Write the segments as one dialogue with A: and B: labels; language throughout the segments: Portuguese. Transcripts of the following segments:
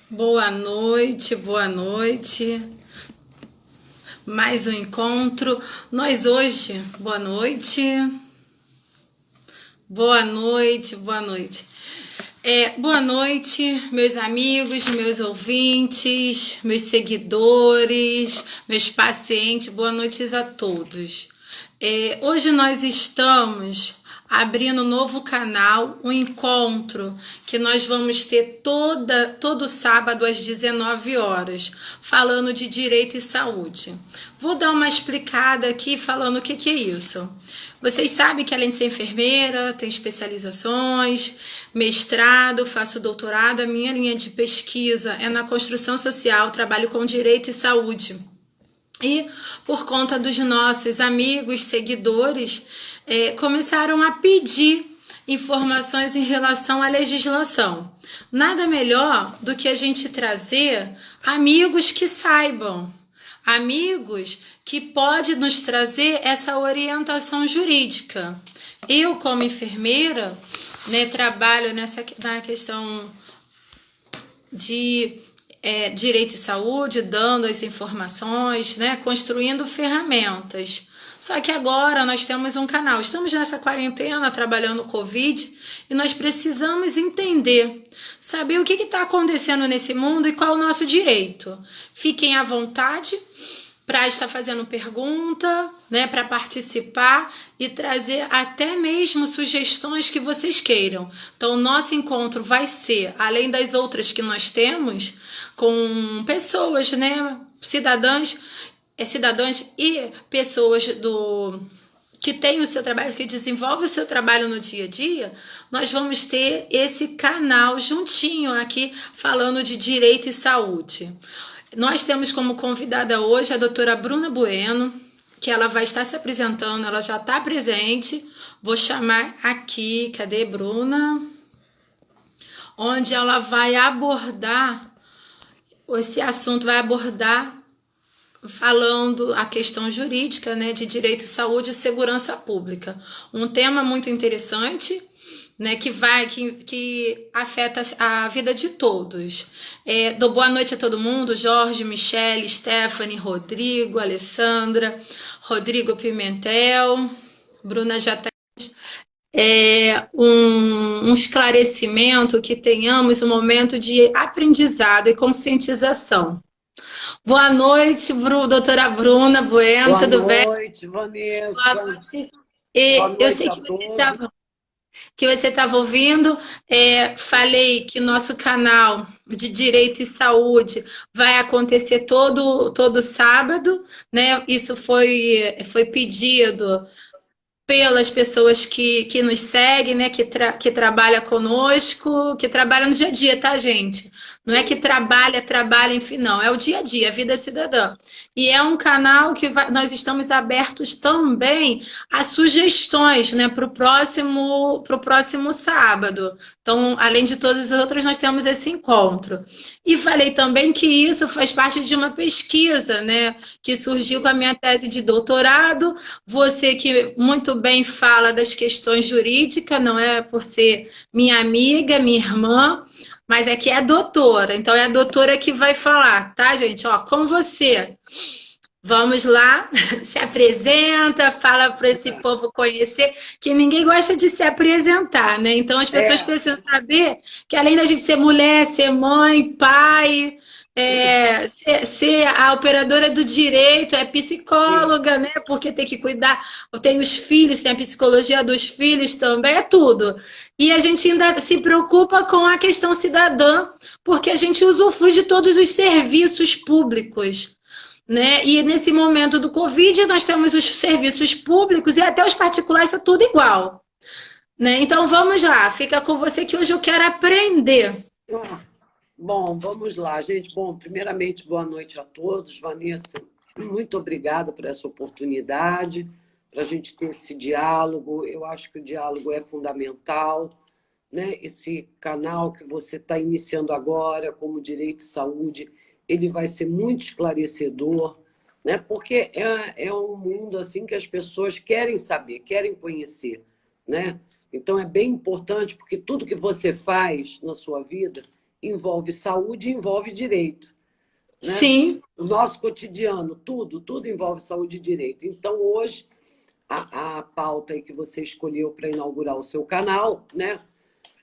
A: Boa noite, boa noite. Mais um encontro. Nós hoje, boa noite. Boa noite, boa noite. Boa noite, meus amigos, meus ouvintes, meus seguidores, meus pacientes. Boa noite a todos. Hoje nós estamos abrindo um novo canal, um encontro que nós vamos ter todo sábado às 19 horas, falando de direito e saúde. Vou dar uma explicada aqui falando o que é isso. Vocês sabem que além de ser enfermeira, tem especializações, mestrado, faço doutorado. A minha linha de pesquisa é na construção social, trabalho com direito e saúde. E por conta dos nossos amigos, seguidores, começaram a pedir informações em relação à legislação. Nada melhor do que a gente trazer amigos que saibam, amigos que podem nos trazer essa orientação jurídica. Eu, como enfermeira, trabalho na questão de direito e saúde, dando as informações, construindo ferramentas. Só que agora nós temos um canal, estamos nessa quarentena trabalhando no Covid e nós precisamos entender, saber o que está acontecendo nesse mundo e qual é o nosso direito. Fiquem à vontade para estar fazendo pergunta, para participar e trazer até mesmo sugestões que vocês queiram. Então, o nosso encontro vai ser, além das outras que nós temos, com pessoas, cidadãs e pessoas que têm o seu trabalho, que desenvolvem o seu trabalho no dia a dia. Nós vamos ter esse canal juntinho aqui falando de direito e saúde. Nós temos como convidada hoje a doutora Bruna Bueno, que ela vai estar se apresentando, ela já está presente. Vou chamar aqui, cadê Bruna? Onde ela vai abordar, esse assunto vai abordar falando a questão jurídica, de direito e saúde e segurança pública. Um tema muito interessante, que afeta a vida de todos. Dou boa noite a todo mundo: Jorge, Michele, Stephanie, Rodrigo, Alessandra, Rodrigo Pimentel, Bruna já está. Um esclarecimento, que tenhamos um momento de aprendizado e conscientização. Boa noite, doutora Bruna Bueno, tudo bem?
B: Boa noite, Vanessa.
A: Boa noite.
B: Boa noite,
A: eu sei que você estava ouvindo. Falei que nosso canal de Direito e Saúde vai acontecer todo sábado, Isso foi pedido pelas pessoas que nos seguem, que trabalham conosco, que trabalham no dia a dia, tá, gente? Não é que trabalha, enfim, não. É o dia a dia, a vida cidadã. E é um canal que nós estamos abertos também a sugestões, para o próximo sábado. Então, além de todas as outras, nós temos esse encontro. E falei também que isso faz parte de uma pesquisa, que surgiu com a minha tese de doutorado. Você que muito bem fala das questões jurídicas, não é por ser minha amiga, minha irmã, mas é que é doutora. Então é a doutora que vai falar, tá, gente? Com você. Vamos lá, se apresenta, fala para esse povo conhecer, que ninguém gosta de se apresentar, Então as pessoas precisam saber que além da gente ser mulher, ser mãe, pai, ser a operadora do direito, é psicóloga, Porque tem que cuidar, tem os filhos, tem a psicologia dos filhos também, é tudo. E a gente ainda se preocupa com a questão cidadã, porque a gente usufrui de todos os serviços públicos, E nesse momento do Covid, nós temos os serviços públicos e até os particulares, está tudo igual, Então vamos lá, fica com você que hoje eu quero aprender.
B: Bom, vamos lá, gente. Bom, primeiramente, boa noite a todos. Vanessa, muito obrigada por essa oportunidade, para a gente ter esse diálogo. Eu acho que o diálogo é fundamental, Esse canal que você está iniciando agora, como Direito e Saúde, ele vai ser muito esclarecedor, Porque é um mundo assim que as pessoas querem saber, querem conhecer, Então é bem importante, porque tudo que você faz na sua vida envolve saúde e envolve direito, né?
A: Sim.
B: O nosso cotidiano, tudo envolve saúde e direito. Então, hoje, a pauta aí que você escolheu para inaugurar o seu canal, né,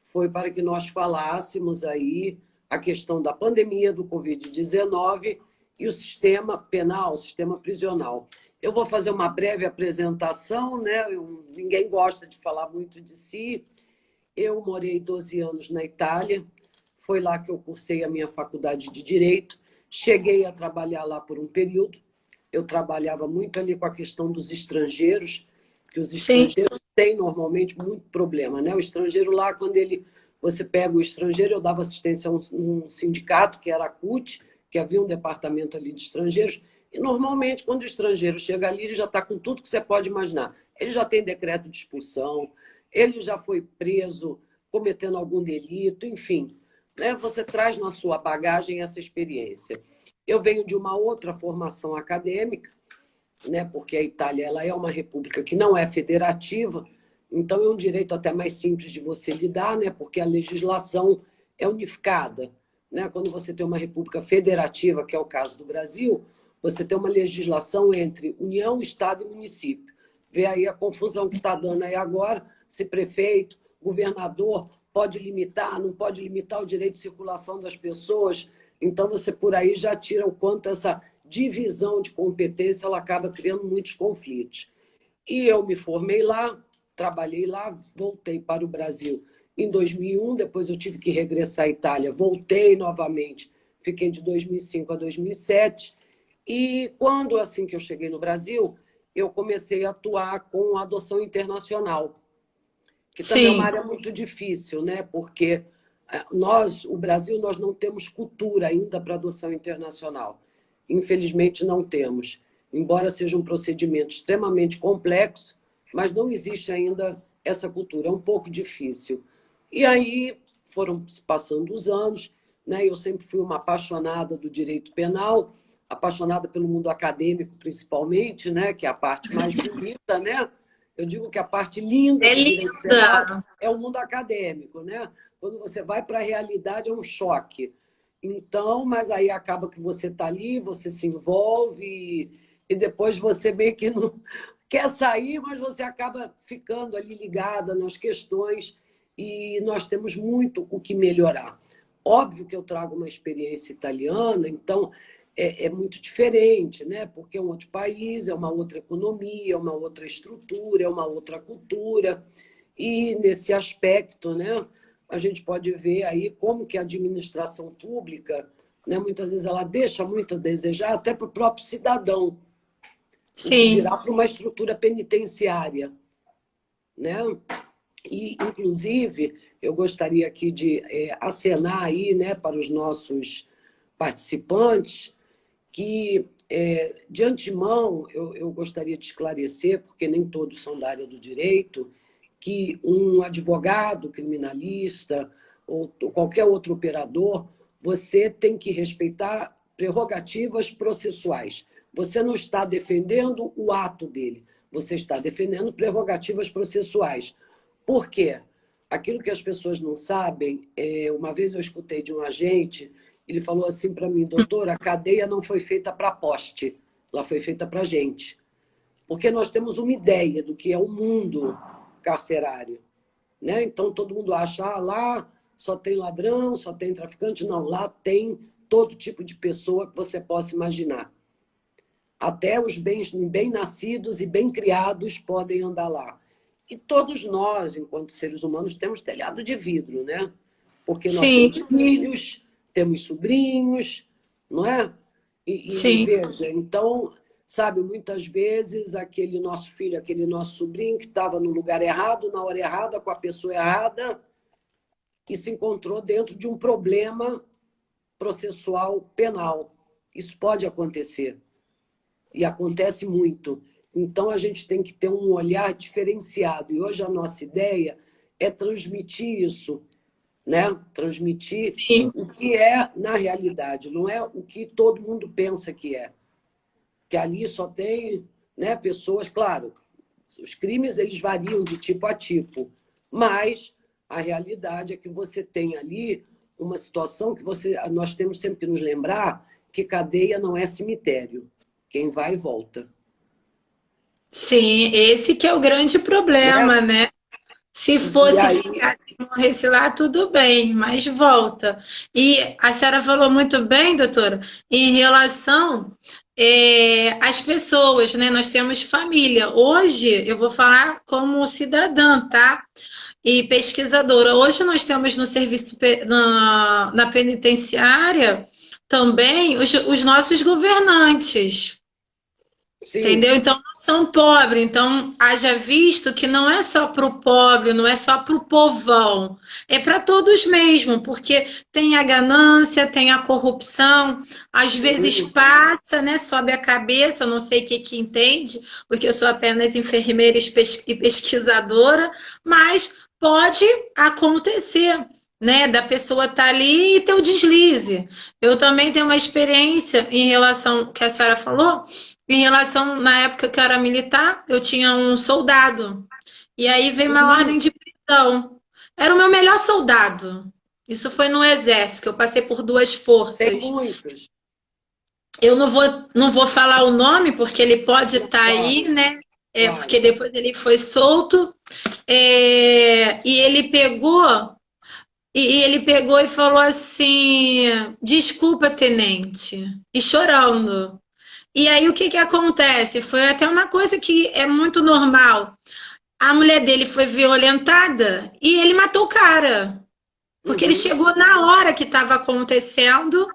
B: foi para que nós falássemos aí a questão da pandemia do Covid-19 e o sistema penal, o sistema prisional. Eu vou fazer uma breve apresentação, né? Ninguém gosta de falar muito de si. Eu morei 12 anos na Itália, foi lá que eu cursei a minha faculdade de Direito, cheguei a trabalhar lá por um período, eu trabalhava muito ali com a questão dos estrangeiros, que os estrangeiros têm normalmente muito problema, né? O estrangeiro lá, quando você pega o estrangeiro, eu dava assistência a um sindicato, que era a CUT, que havia um departamento ali de estrangeiros, e normalmente, quando o estrangeiro chega ali, ele já está com tudo que você pode imaginar. Ele já tem decreto de expulsão, ele já foi preso cometendo algum delito, enfim, né? Você traz na sua bagagem essa experiência. Eu venho de uma outra formação acadêmica, né? Porque a Itália ela é uma república que não é federativa, então é um direito até mais simples de você lidar, né? Porque a legislação é unificada, né? Quando você tem uma república federativa, que é o caso do Brasil, você tem uma legislação entre União, Estado e município. Vê aí a confusão que está dando aí agora, se prefeito, governador pode limitar, não pode limitar o direito de circulação das pessoas. Então, você por aí já tira o quanto essa divisão de competência ela acaba criando muitos conflitos. E eu me formei lá, trabalhei lá, voltei para o Brasil em 2001, depois eu tive que regressar à Itália, voltei novamente, fiquei de 2005 a 2007, e quando assim que eu cheguei no Brasil, eu comecei a atuar com a adoção internacional, que também é uma área muito difícil, né? Porque o Brasil, nós não temos cultura ainda para adoção internacional. Infelizmente, não temos. Embora seja um procedimento extremamente complexo, mas não existe ainda essa cultura. É um pouco difícil. E aí foram se passando os anos, né? Eu sempre fui uma apaixonada do direito penal, apaixonada pelo mundo acadêmico, principalmente, né? Que é a parte mais bonita, né? Eu digo que a parte linda do direito penal é o mundo acadêmico, né? Quando você vai para a realidade é um choque. Então, mas aí acaba que você está ali, você se envolve e depois você meio que não quer sair, mas você acaba ficando ali ligada nas questões e nós temos muito o que melhorar. Óbvio que eu trago uma experiência italiana, então é muito diferente, né? Porque é um outro país, é uma outra economia, é uma outra estrutura, é uma outra cultura. E nesse aspecto, né, a gente pode ver aí como que a administração pública, né, muitas vezes ela deixa muito a desejar até para o próprio cidadão. Sim. Dirá para uma estrutura penitenciária, né? E, inclusive, eu gostaria aqui de acenar aí, né, para os nossos participantes que, de antemão, eu gostaria de esclarecer, porque nem todos são da área do direito, que um advogado criminalista ou qualquer outro operador, você tem que respeitar prerrogativas processuais. Você não está defendendo o ato dele, você está defendendo prerrogativas processuais. Por quê? Aquilo que as pessoas não sabem, uma vez eu escutei de um agente, ele falou assim para mim: doutora, a cadeia não foi feita para poste, ela foi feita para gente. Porque nós temos uma ideia do que é o mundo carcerário, né? Então, todo mundo acha, lá só tem ladrão, só tem traficante. Não, lá tem todo tipo de pessoa que você possa imaginar. Até os bem-nascidos e bem-criados podem andar lá. E todos nós, enquanto seres humanos, temos telhado de vidro, né? Porque nós temos filhos, temos sobrinhos, não é? E veja, então, sabe, muitas vezes aquele nosso filho, aquele nosso sobrinho que estava no lugar errado, na hora errada, com a pessoa errada, e se encontrou dentro de um problema processual penal. Isso pode acontecer. E acontece muito. Então, a gente tem que ter um olhar diferenciado. E hoje a nossa ideia é transmitir isso, né? Transmitir o que é na realidade, não é o que todo mundo pensa que é. Que ali só tem, né, pessoas, claro, os crimes eles variam de tipo a tipo, mas a realidade é que você tem ali uma situação que nós temos sempre que nos lembrar que cadeia não é cemitério. Quem vai, volta.
A: Sim, esse que é o grande
B: Né?
A: problema, né? Se
B: E
A: fosse
B: aí,
A: ficar, se morresse lá, tudo bem, mas volta. E a senhora falou muito bem, doutora, em relação às pessoas, né? Nós temos família. Hoje, eu vou falar como cidadã, tá? E pesquisadora. Hoje nós temos no serviço, na penitenciária, também os nossos governantes.
B: sim,
A: Entendeu? Então não são pobres. Então, haja visto que não é só para o pobre, não é só para o povão, é para todos mesmo, porque tem a ganância, tem a corrupção, às vezes passa, né? Sobe a cabeça, eu não sei o que que entende, porque eu sou apenas enfermeira e pesquisadora, mas pode acontecer. Né, da pessoa estar ali e ter o deslize. Eu também tenho uma experiência em relação ao que a senhora falou, em relação, na época que eu era militar, eu tinha um soldado. E aí veio uma ordem
B: sim,
A: de prisão. Era o meu melhor soldado. Isso foi no Exército, que eu passei por duas
B: tem
A: forças.
B: muitos.
A: Eu não vou falar o nome, porque ele pode
B: Não,
A: estar aí,
B: claro,
A: né? Porque
B: claro.
A: depois ele foi solto. E ele pegou. E ele pegou e falou assim: desculpa, tenente. E chorando. E aí o que que acontece? Foi até uma coisa que é muito normal. A mulher dele foi violentada e ele matou o cara. Porque ele
B: Uhum,
A: chegou na hora que estava acontecendo,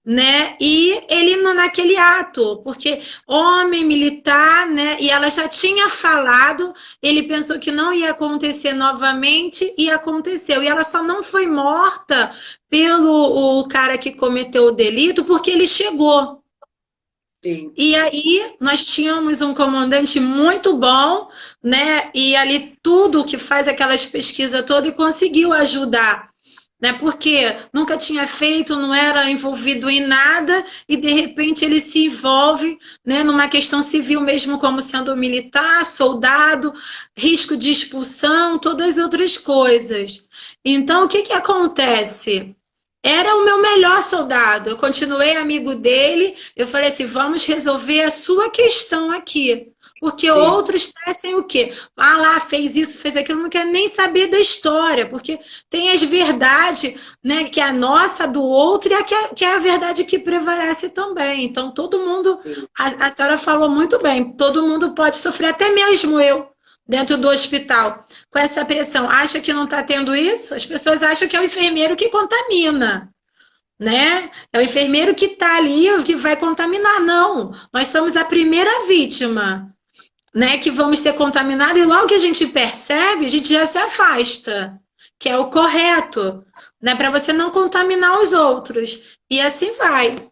A: né? E ele naquele ato, porque homem militar, né? E ela já tinha falado, ele pensou que não ia acontecer novamente e aconteceu. E ela só não foi morta pelo o cara que cometeu o delito porque ele chegou.
B: sim.
A: E aí nós tínhamos um comandante muito bom, né? E ali tudo que faz aquelas pesquisas todas e conseguiu ajudar, né? Porque nunca tinha feito, não era envolvido em nada e de repente ele se envolve, né, numa questão civil mesmo como sendo militar, soldado, risco de expulsão, todas as outras coisas. Então, o que que acontece? Era o meu melhor soldado. Eu continuei amigo dele. Eu falei assim: vamos resolver a sua questão aqui. Porque
B: Sim,
A: outros tecem o quê? Ah lá, fez isso, fez aquilo, não quer nem saber da história, porque tem as verdades, né, que é a nossa, do outro, e que é a verdade que prevalece também. Então, todo mundo,
B: sim,
A: a senhora falou muito bem, todo mundo pode sofrer, até mesmo eu, dentro do hospital com essa pressão. Acha que não está tendo isso? As pessoas acham que é o enfermeiro que contamina, né? É o enfermeiro que está ali que vai contaminar. Não, nós somos a primeira vítima, né? Que vamos ser contaminados e logo que a gente percebe, a gente já se afasta, que é o correto, né? Para você não contaminar os outros. E assim vai.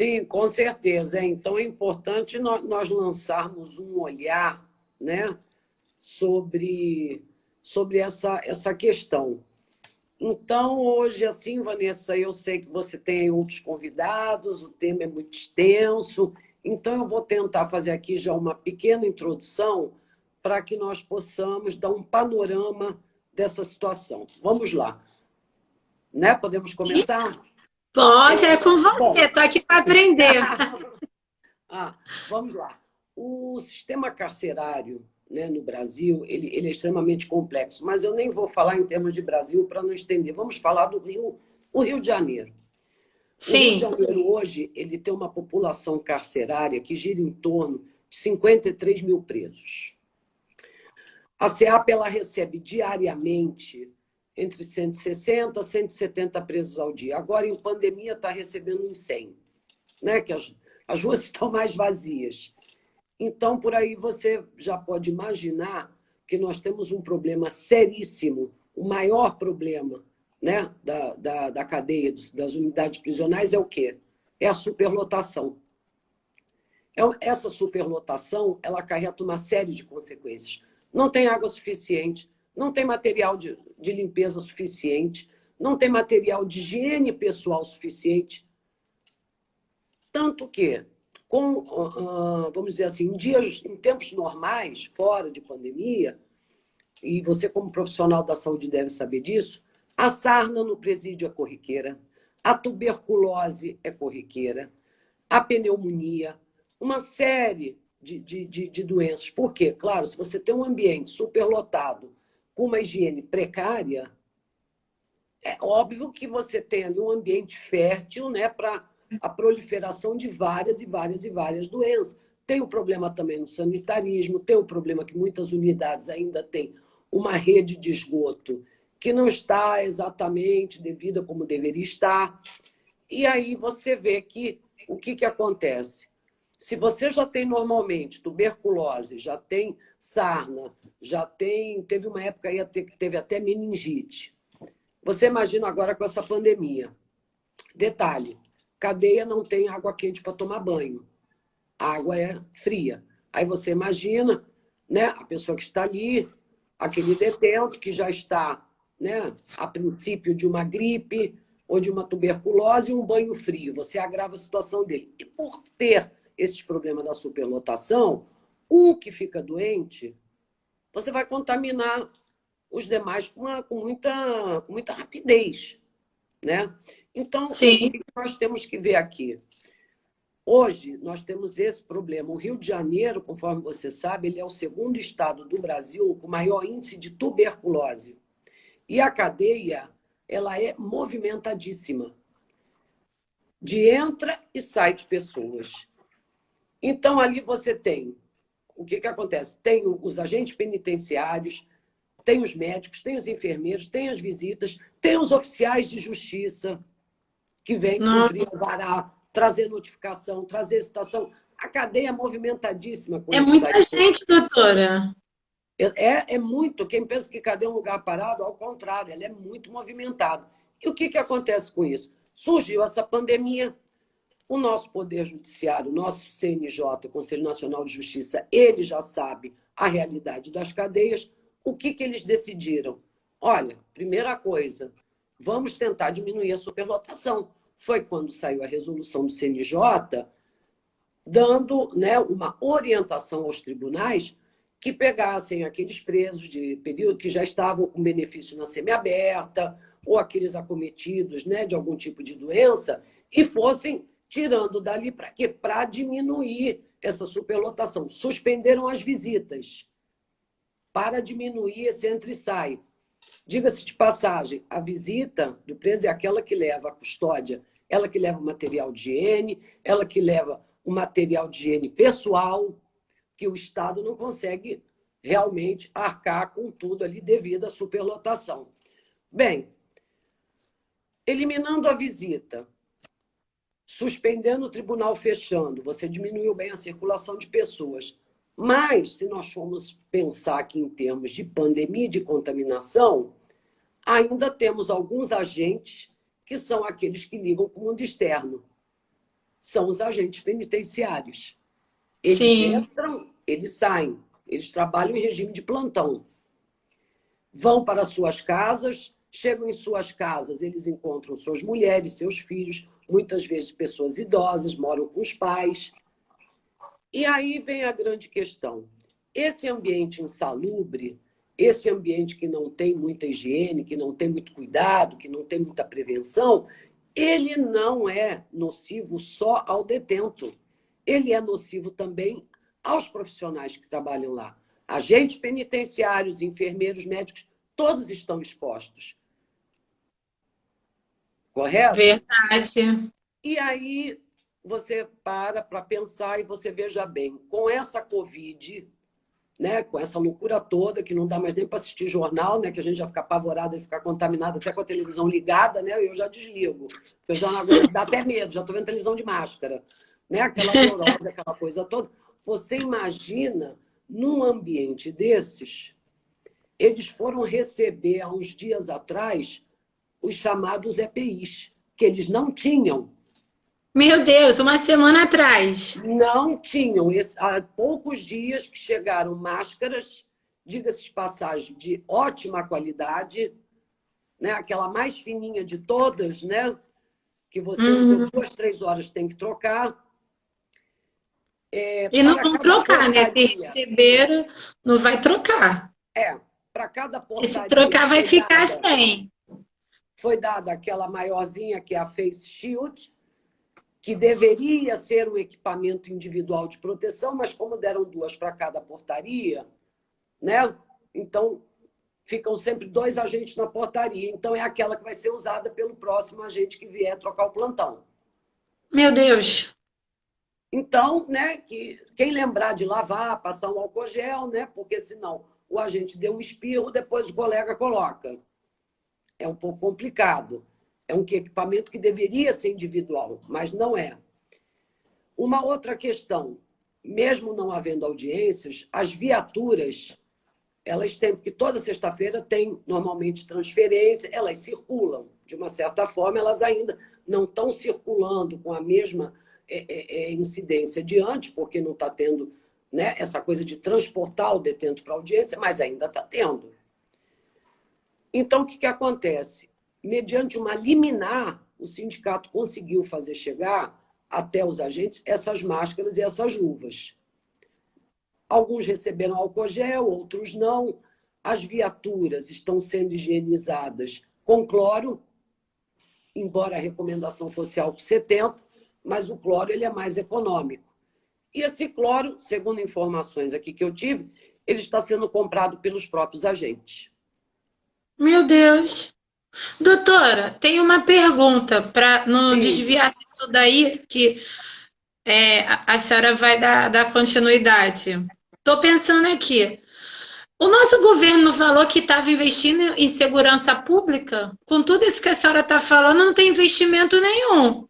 B: sim, com certeza. Então é importante nós lançarmos um olhar, né, sobre essa questão. Então, hoje, assim, Vanessa, eu sei que você tem outros convidados, o tema é muito extenso, então eu vou tentar fazer aqui já uma pequena introdução para que nós possamos dar um panorama dessa situação. Vamos lá, né? Podemos começar?
A: Pode, é com você.
B: Bom,
A: Estou aqui para aprender.
B: vamos lá. O sistema carcerário, né, no Brasil, ele é extremamente complexo, mas eu nem vou falar em termos de Brasil para não estender. Vamos falar do Rio, o Rio de Janeiro. O Rio de
A: Sim.
B: Janeiro hoje ele tem uma população carcerária que gira em torno de 53 mil presos. A SEAP ela recebe diariamente entre 160 e 170 presos ao dia. Agora, em pandemia, está recebendo em 100, né? Que as ruas estão mais vazias. Então, por aí você já pode imaginar que nós temos um problema seríssimo, o maior problema, né, da cadeia, das unidades prisionais é o quê? É a superlotação. Essa superlotação ela acarreta uma série de consequências. Não tem água suficiente, não tem material de limpeza suficiente, não tem material de higiene pessoal suficiente. Tanto que, vamos dizer assim, em tempos normais, fora de pandemia, e você como profissional da saúde deve saber disso, A sarna no presídio é corriqueira, a tuberculose é corriqueira, a pneumonia, uma série de doenças. Por quê? Claro, se você tem um ambiente superlotado, com uma higiene precária, é óbvio que você tem ali um ambiente fértil, né, para a proliferação de várias e várias e várias doenças. Tem o problema também no sanitarismo, tem o problema que muitas unidades ainda têm uma rede de esgoto que não está exatamente devida como deveria estar. E aí você vê que o que acontece? Se você já tem normalmente tuberculose, já tem sarna, teve uma época aí que teve até meningite. Você imagina agora com essa pandemia. Detalhe, cadeia não tem água quente para tomar banho. A água é fria. Aí você imagina, né, a pessoa que está ali, aquele detento que já está, né, a princípio de uma gripe ou de uma tuberculose e um banho frio. Você agrava a situação dele. E por ter esses problemas da superlotação, que fica doente, você vai contaminar os demais com muita rapidez, né? Então,
A: Sim.
B: o que nós temos que ver aqui? Hoje, nós temos esse problema. O Rio de Janeiro, conforme você sabe, ele é o segundo estado do Brasil com maior índice de tuberculose. E a cadeia, ela é movimentadíssima. De entra e sai de pessoas. Então, ali você tem... O que acontece? Tem os agentes penitenciários, tem os médicos, tem os enfermeiros, tem as visitas, tem os oficiais de justiça que vêm cumprir o vará, trazer notificação, trazer citação. A cadeia é movimentadíssima.
A: É muita gente, doutora.
B: É muito. Quem pensa que cadeia é um lugar parado, ao contrário, ela é muito movimentada. E o que acontece com isso? Surgiu essa pandemia, o nosso Poder Judiciário, o nosso CNJ, o Conselho Nacional de Justiça, ele já sabe a realidade das cadeias. O que eles decidiram? Olha, primeira coisa, vamos tentar diminuir a superlotação. Foi quando saiu a resolução do CNJ, dando, né, uma orientação aos tribunais que pegassem aqueles presos de período que já estavam com benefício na semiaberta ou aqueles acometidos, né, de algum tipo de doença e fossem tirando dali para quê? Para diminuir essa superlotação. Suspenderam as visitas para diminuir esse entra e sai. Diga-se de passagem, a visita do preso é aquela que leva a custódia, ela que leva o material de higiene, ela que leva o material de higiene pessoal, que o Estado não consegue realmente arcar com tudo ali devido à superlotação. Bem, eliminando a visita, suspendendo o tribunal, fechando, você diminuiu bem a circulação de pessoas. Mas, se nós formos pensar aqui em termos de pandemia e de contaminação, ainda temos alguns agentes que são aqueles que ligam com o mundo externo. São os agentes penitenciários. Eles entram, eles saem, eles trabalham em regime de plantão. Vão para suas casas, chegam em suas casas, eles encontram suas mulheres, seus filhos, muitas vezes pessoas idosas, moram com os pais. E aí vem a grande questão. Esse ambiente insalubre, esse ambiente que não tem muita higiene, que não tem muito cuidado, que não tem muita prevenção, ele não é nocivo só ao detento. Ele é nocivo também aos profissionais que trabalham lá. Agentes penitenciários, enfermeiros, médicos, todos estão expostos. Correto?
A: Verdade.
B: E aí você para pensar e você veja bem, com essa Covid, né, com essa loucura toda, que não dá mais nem para assistir jornal, né, que a gente já fica apavorada de ficar contaminada até com a televisão ligada, né, eu já desligo. Eu já não aguento, dá até medo, já estou vendo televisão de máscara. Né, aquela neurose, aquela coisa toda. Você imagina, num ambiente desses, eles foram receber, há uns dias atrás, os chamados EPIs, que eles não tinham.
A: Meu Deus, uma semana atrás.
B: Não tinham. Há poucos dias que chegaram máscaras, diga-se de passagem, de ótima qualidade, né? Aquela mais fininha de todas, né? Que você usa 2, 3 horas, tem que trocar.
A: E não vão trocar, né? Se receber, não vai trocar.
B: Para cada portaria.
A: E se trocar, vai ficar sem.
B: foi dada aquela maiorzinha, que é a Face Shield, que deveria ser um equipamento individual de proteção, mas como deram 2 para cada portaria, né? Então, ficam sempre 2 agentes na portaria. Então, é aquela que vai ser usada pelo próximo agente que vier trocar o plantão.
A: Meu Deus.
B: Então, né, quem lembrar de lavar, passar um álcool gel, né, porque senão o agente deu um espirro, depois o colega coloca. É um pouco complicado. É um equipamento que deveria ser individual, mas não é. Uma outra questão, mesmo não havendo audiências, as viaturas, elas têm, porque toda sexta-feira tem normalmente transferência, elas circulam. De uma certa forma, elas ainda não estão circulando com a mesma incidência de antes, porque não está tendo, né, essa coisa de transportar o detento para a audiência, mas ainda está tendo. Então, o que acontece? Mediante uma liminar, o sindicato conseguiu fazer chegar até os agentes essas máscaras e essas luvas. Alguns receberam álcool gel, outros não. As viaturas estão sendo higienizadas com cloro, embora a recomendação fosse álcool 70, mas o cloro ele é mais econômico. E esse cloro, segundo informações aqui que eu tive, ele está sendo comprado pelos próprios agentes.
A: Meu Deus. Doutora, tem uma pergunta para não
B: Sim,
A: desviar disso daí, que a senhora vai dar continuidade. Estou pensando aqui. O nosso governo falou que estava investindo em segurança pública. Com tudo isso que a senhora está falando, não tem investimento nenhum.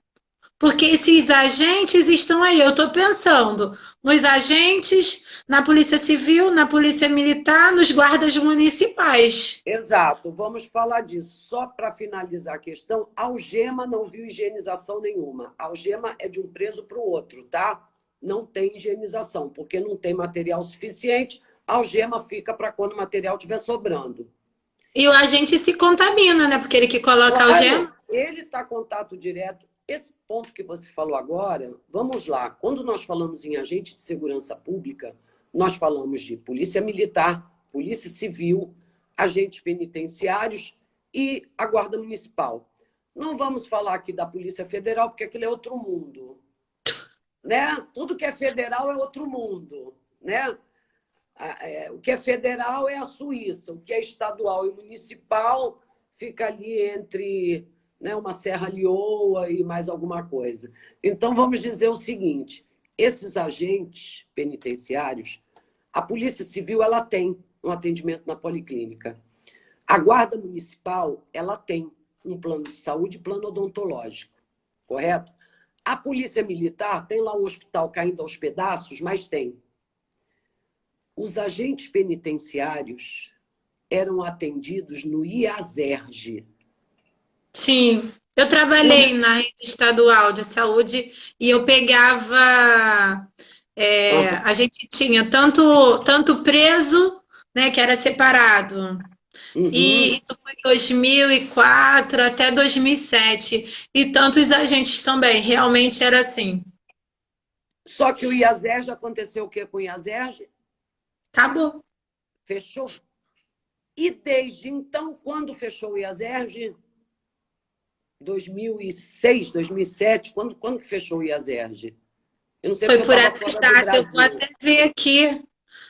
A: Porque esses agentes estão aí. Eu estou pensando nos agentes, na Polícia Civil, na Polícia Militar, nos guardas municipais.
B: exato. Vamos falar disso. Só para finalizar a questão, a algema não viu higienização nenhuma. A algema é de um preso para o outro, tá? Não tem higienização, porque não tem material suficiente. A algema fica para quando o material estiver sobrando.
A: E o agente se contamina, né? Porque ele que coloca a
B: Claro,
A: algema.
B: ele está em contato direto. Esse ponto que você falou agora, vamos lá. Quando nós falamos em agente de segurança pública, nós falamos de polícia militar, polícia civil, agentes penitenciários e a guarda municipal. Não vamos falar aqui da Polícia Federal, porque aquilo é outro mundo, né? Tudo que é federal é outro mundo, né? O que é federal é a Suíça, o que é estadual e municipal fica ali entre, né, uma Serra Leoa e mais alguma coisa. Então, vamos dizer o seguinte, esses agentes penitenciários, a Polícia Civil ela tem um atendimento na policlínica. A Guarda Municipal ela tem um plano de saúde e plano odontológico, correto? A Polícia Militar tem lá um hospital caindo aos pedaços, mas tem. Os agentes penitenciários eram atendidos no IASERJ.
A: Sim. Eu trabalhei na rede estadual de saúde e eu pegava. A gente tinha tanto preso, né, que era separado.
B: Uhum.
A: E isso foi 2004 até 2007. E tantos agentes também. Realmente era assim.
B: Só que o IASERJ, aconteceu o que com o IASERJ?
A: Acabou.
B: Fechou. E desde então, quando fechou o IASERJ? 2006, 2007, quando que fechou o IASERJ? Eu não sei
A: Foi
B: porque eu
A: por
B: estava
A: essas
B: fora do
A: datas. Eu vou
B: Brasil.
A: até ver aqui.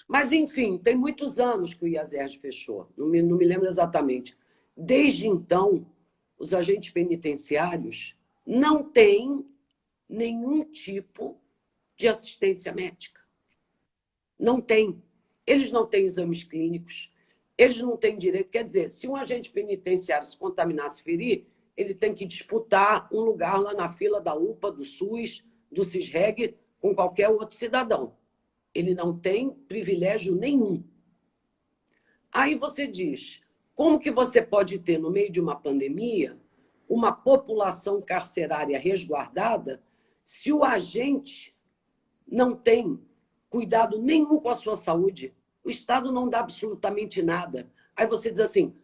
B: Mas, enfim, tem muitos anos que o IASERJ fechou, não me lembro exatamente. Desde então, os agentes penitenciários não têm nenhum tipo de assistência médica. Não tem. Eles não têm exames clínicos, eles não têm direito. Quer dizer, se um agente penitenciário se contaminar, se ferir, ele tem que disputar um lugar lá na fila da UPA, do SUS, do CISREG, com qualquer outro cidadão. Ele não tem privilégio nenhum. Aí você diz, como que você pode ter, no meio de uma pandemia, uma população carcerária resguardada se o agente não tem cuidado nenhum com a sua saúde? O Estado não dá absolutamente nada. Aí você diz assim,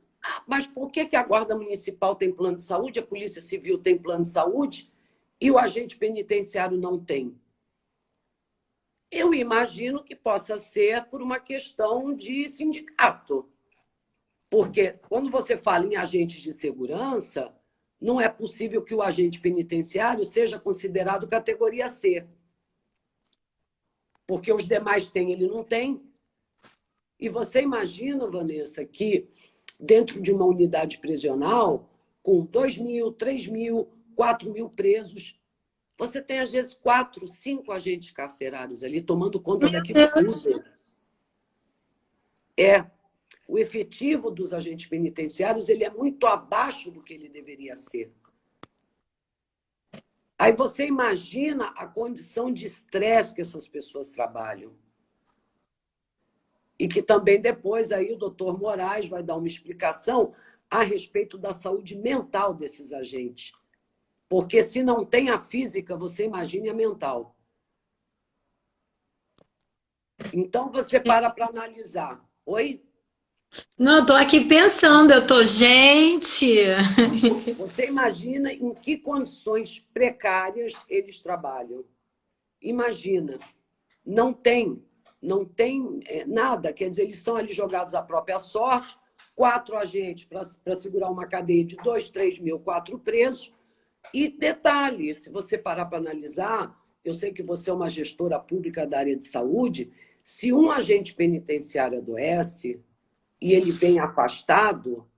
B: mas por que a Guarda Municipal tem plano de saúde, a Polícia Civil tem plano de saúde e o agente penitenciário não tem? Eu imagino que possa ser por uma questão de sindicato. Porque quando você fala em agentes de segurança, não é possível que o agente penitenciário seja considerado categoria C. Porque os demais têm, ele não tem. E você imagina, Vanessa, que dentro de uma unidade prisional, com 2.000, 3.000, 4.000 presos, você tem, às vezes, 4, 5 agentes carcerários ali tomando conta
A: Meu
B: daquilo
A: Deus.
B: tudo. O efetivo dos agentes penitenciários ele é muito abaixo do que ele deveria ser. Aí você imagina a condição de estresse que essas pessoas trabalham. E que também depois aí o doutor Moraes vai dar uma explicação a respeito da saúde mental desses agentes. Porque se não tem a física, você imagine a mental. Então você para analisar. Oi?
A: Não, eu tô aqui pensando, gente.
B: Você imagina em que condições precárias eles trabalham. Imagina, não tem nada, quer dizer, eles são ali jogados à própria sorte, 4 agentes para segurar uma cadeia de 2, 3 mil, 4 presos. E detalhe, se você parar para analisar, eu sei que você é uma gestora pública da área de saúde, se um agente penitenciário adoece e ele vem afastado,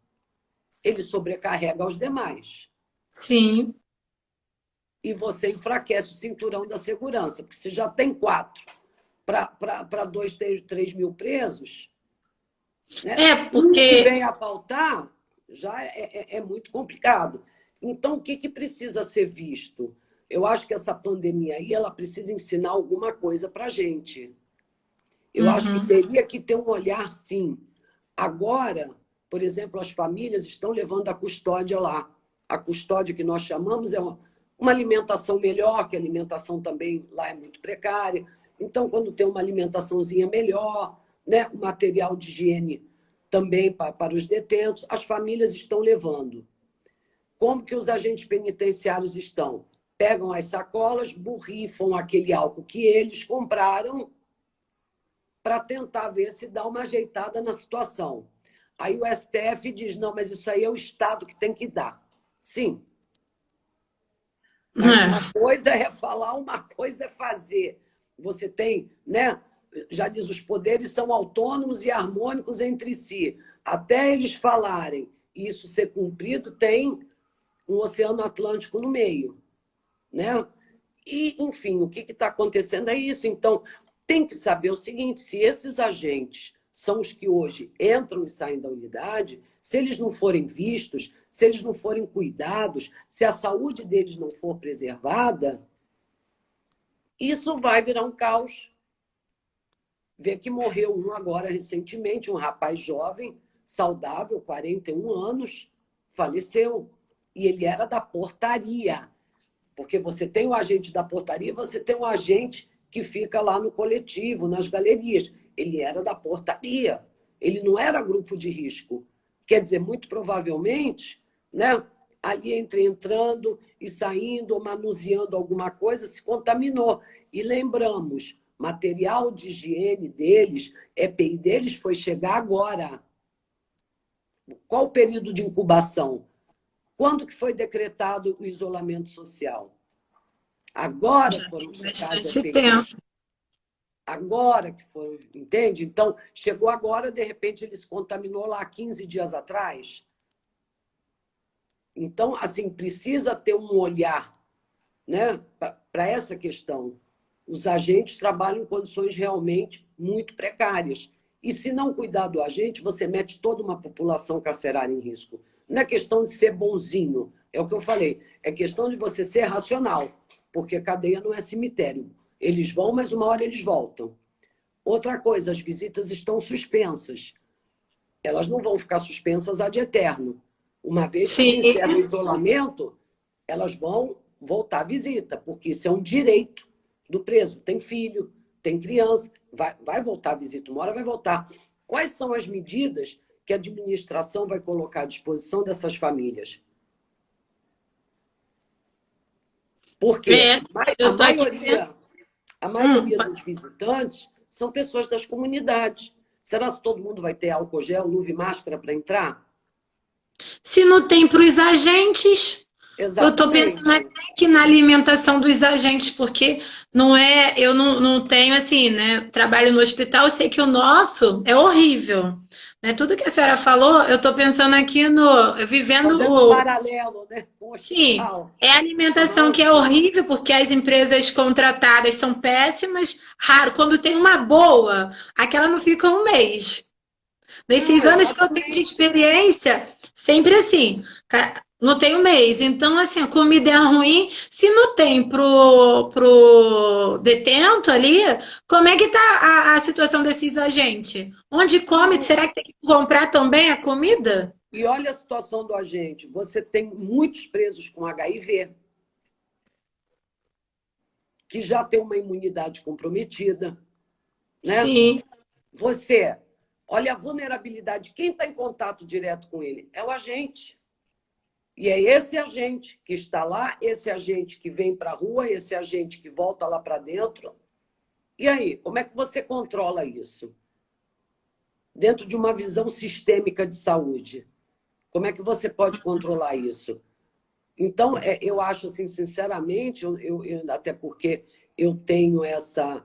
B: ele sobrecarrega os demais.
A: Sim.
B: E você enfraquece o cinturão da segurança, porque você já tem 4 para 2, 3 mil presos, né? Um que
A: Porque.
B: vem a faltar já é muito complicado. Então, o que precisa ser visto? Eu acho que essa pandemia aí ela precisa ensinar alguma coisa para a gente. Eu acho que
A: Uhum.
B: teria que ter um olhar, sim. Agora, por exemplo, as famílias estão levando a custódia lá. A custódia que nós chamamos é uma alimentação melhor, que a alimentação também lá é muito precária. Então, quando tem uma alimentaçãozinha melhor, né, o material de higiene também para os detentos, as famílias estão levando. Como que os agentes penitenciários estão? Pegam as sacolas, borrifam aquele álcool que eles compraram para tentar ver se dá uma ajeitada na situação. Aí o STF diz, não, mas isso aí é o Estado que tem que dar. Sim. Mas uma coisa é falar, uma coisa é fazer. Você tem, né? Já diz, os poderes são autônomos e harmônicos entre si. Até eles falarem e isso ser cumprido, tem um oceano Atlântico no meio, né? E, enfim, o que está acontecendo é isso. Então, tem que saber o seguinte, se esses agentes são os que hoje entram e saem da unidade, se eles não forem vistos, se eles não forem cuidados, se a saúde deles não for preservada, isso vai virar um caos. Vê que morreu um agora recentemente, um rapaz jovem, saudável, 41 anos, faleceu. E ele era da portaria. Porque você tem o agente da portaria, você tem um agente que fica lá no coletivo, nas galerias. Ele era da portaria. Ele não era grupo de risco. Quer dizer, muito provavelmente, né, ali entrando e saindo, ou manuseando alguma coisa, se contaminou. E lembramos, material de higiene deles, EPI deles, foi chegar agora. Qual o período de incubação? Quando que foi decretado o isolamento social? Agora
A: Já
B: foram
A: tem
B: checados
A: bastante
B: EPIs.
A: tempo.
B: Agora que foram, entende? Então, chegou agora, de repente, ele se contaminou lá 15 dias atrás. Então, assim, precisa ter um olhar, né, para essa questão. Os agentes trabalham em condições realmente muito precárias. E se não cuidar do agente, você mete toda uma população carcerária em risco. Não é questão de ser bonzinho, é o que eu falei. É questão de você ser racional, porque cadeia não é cemitério. Eles vão, mas uma hora eles voltam. Outra coisa, as visitas estão suspensas. Elas não vão ficar suspensas ad eterno. Uma vez que se
A: Sim.
B: encerra o isolamento, elas vão voltar à visita, porque isso é um direito do preso. Tem filho, tem criança, vai voltar à visita, uma hora vai voltar. Quais são as medidas que a administração vai colocar à disposição dessas famílias? Porque
A: Eu tô aqui.
B: a maioria dos visitantes são pessoas das comunidades. Será que todo mundo vai ter álcool gel, luva e máscara para entrar?
A: Se não tem para os agentes, eu estou pensando
B: Exatamente.
A: até que na alimentação dos agentes, porque não é, eu não tenho assim, né? Trabalho no hospital, eu sei que o nosso é horrível. Né? Tudo que a senhora falou, eu estou pensando aqui no, vivendo
B: Fazendo um
A: o.
B: paralelo, né, com o
A: Sim,
B: hospital.
A: é a alimentação que é
B: Nossa.
A: horrível, porque as empresas contratadas são péssimas. Raro, quando tem uma boa, aquela não fica um mês.
B: Não,
A: Nesses anos que eu tenho de
B: exatamente.
A: experiência, sempre assim, não tem um mês. Então, assim, a comida é ruim. Se não tem pro detento ali, como é que tá a situação desses agentes? Onde come?
B: Não.
A: Será que tem que comprar também a comida?
B: E olha a situação do agente. Você tem muitos presos com HIV, que já tem uma imunidade comprometida, né?
A: Sim,
B: Você, olha a vulnerabilidade. Quem está em contato direto com ele? É o agente. E é esse agente que está lá, esse agente que vem para a rua, esse agente que volta lá para dentro. E aí, como é que você controla isso? Dentro de uma visão sistêmica de saúde. Como é que você pode controlar isso? Então, eu acho, assim, sinceramente, até porque eu tenho essa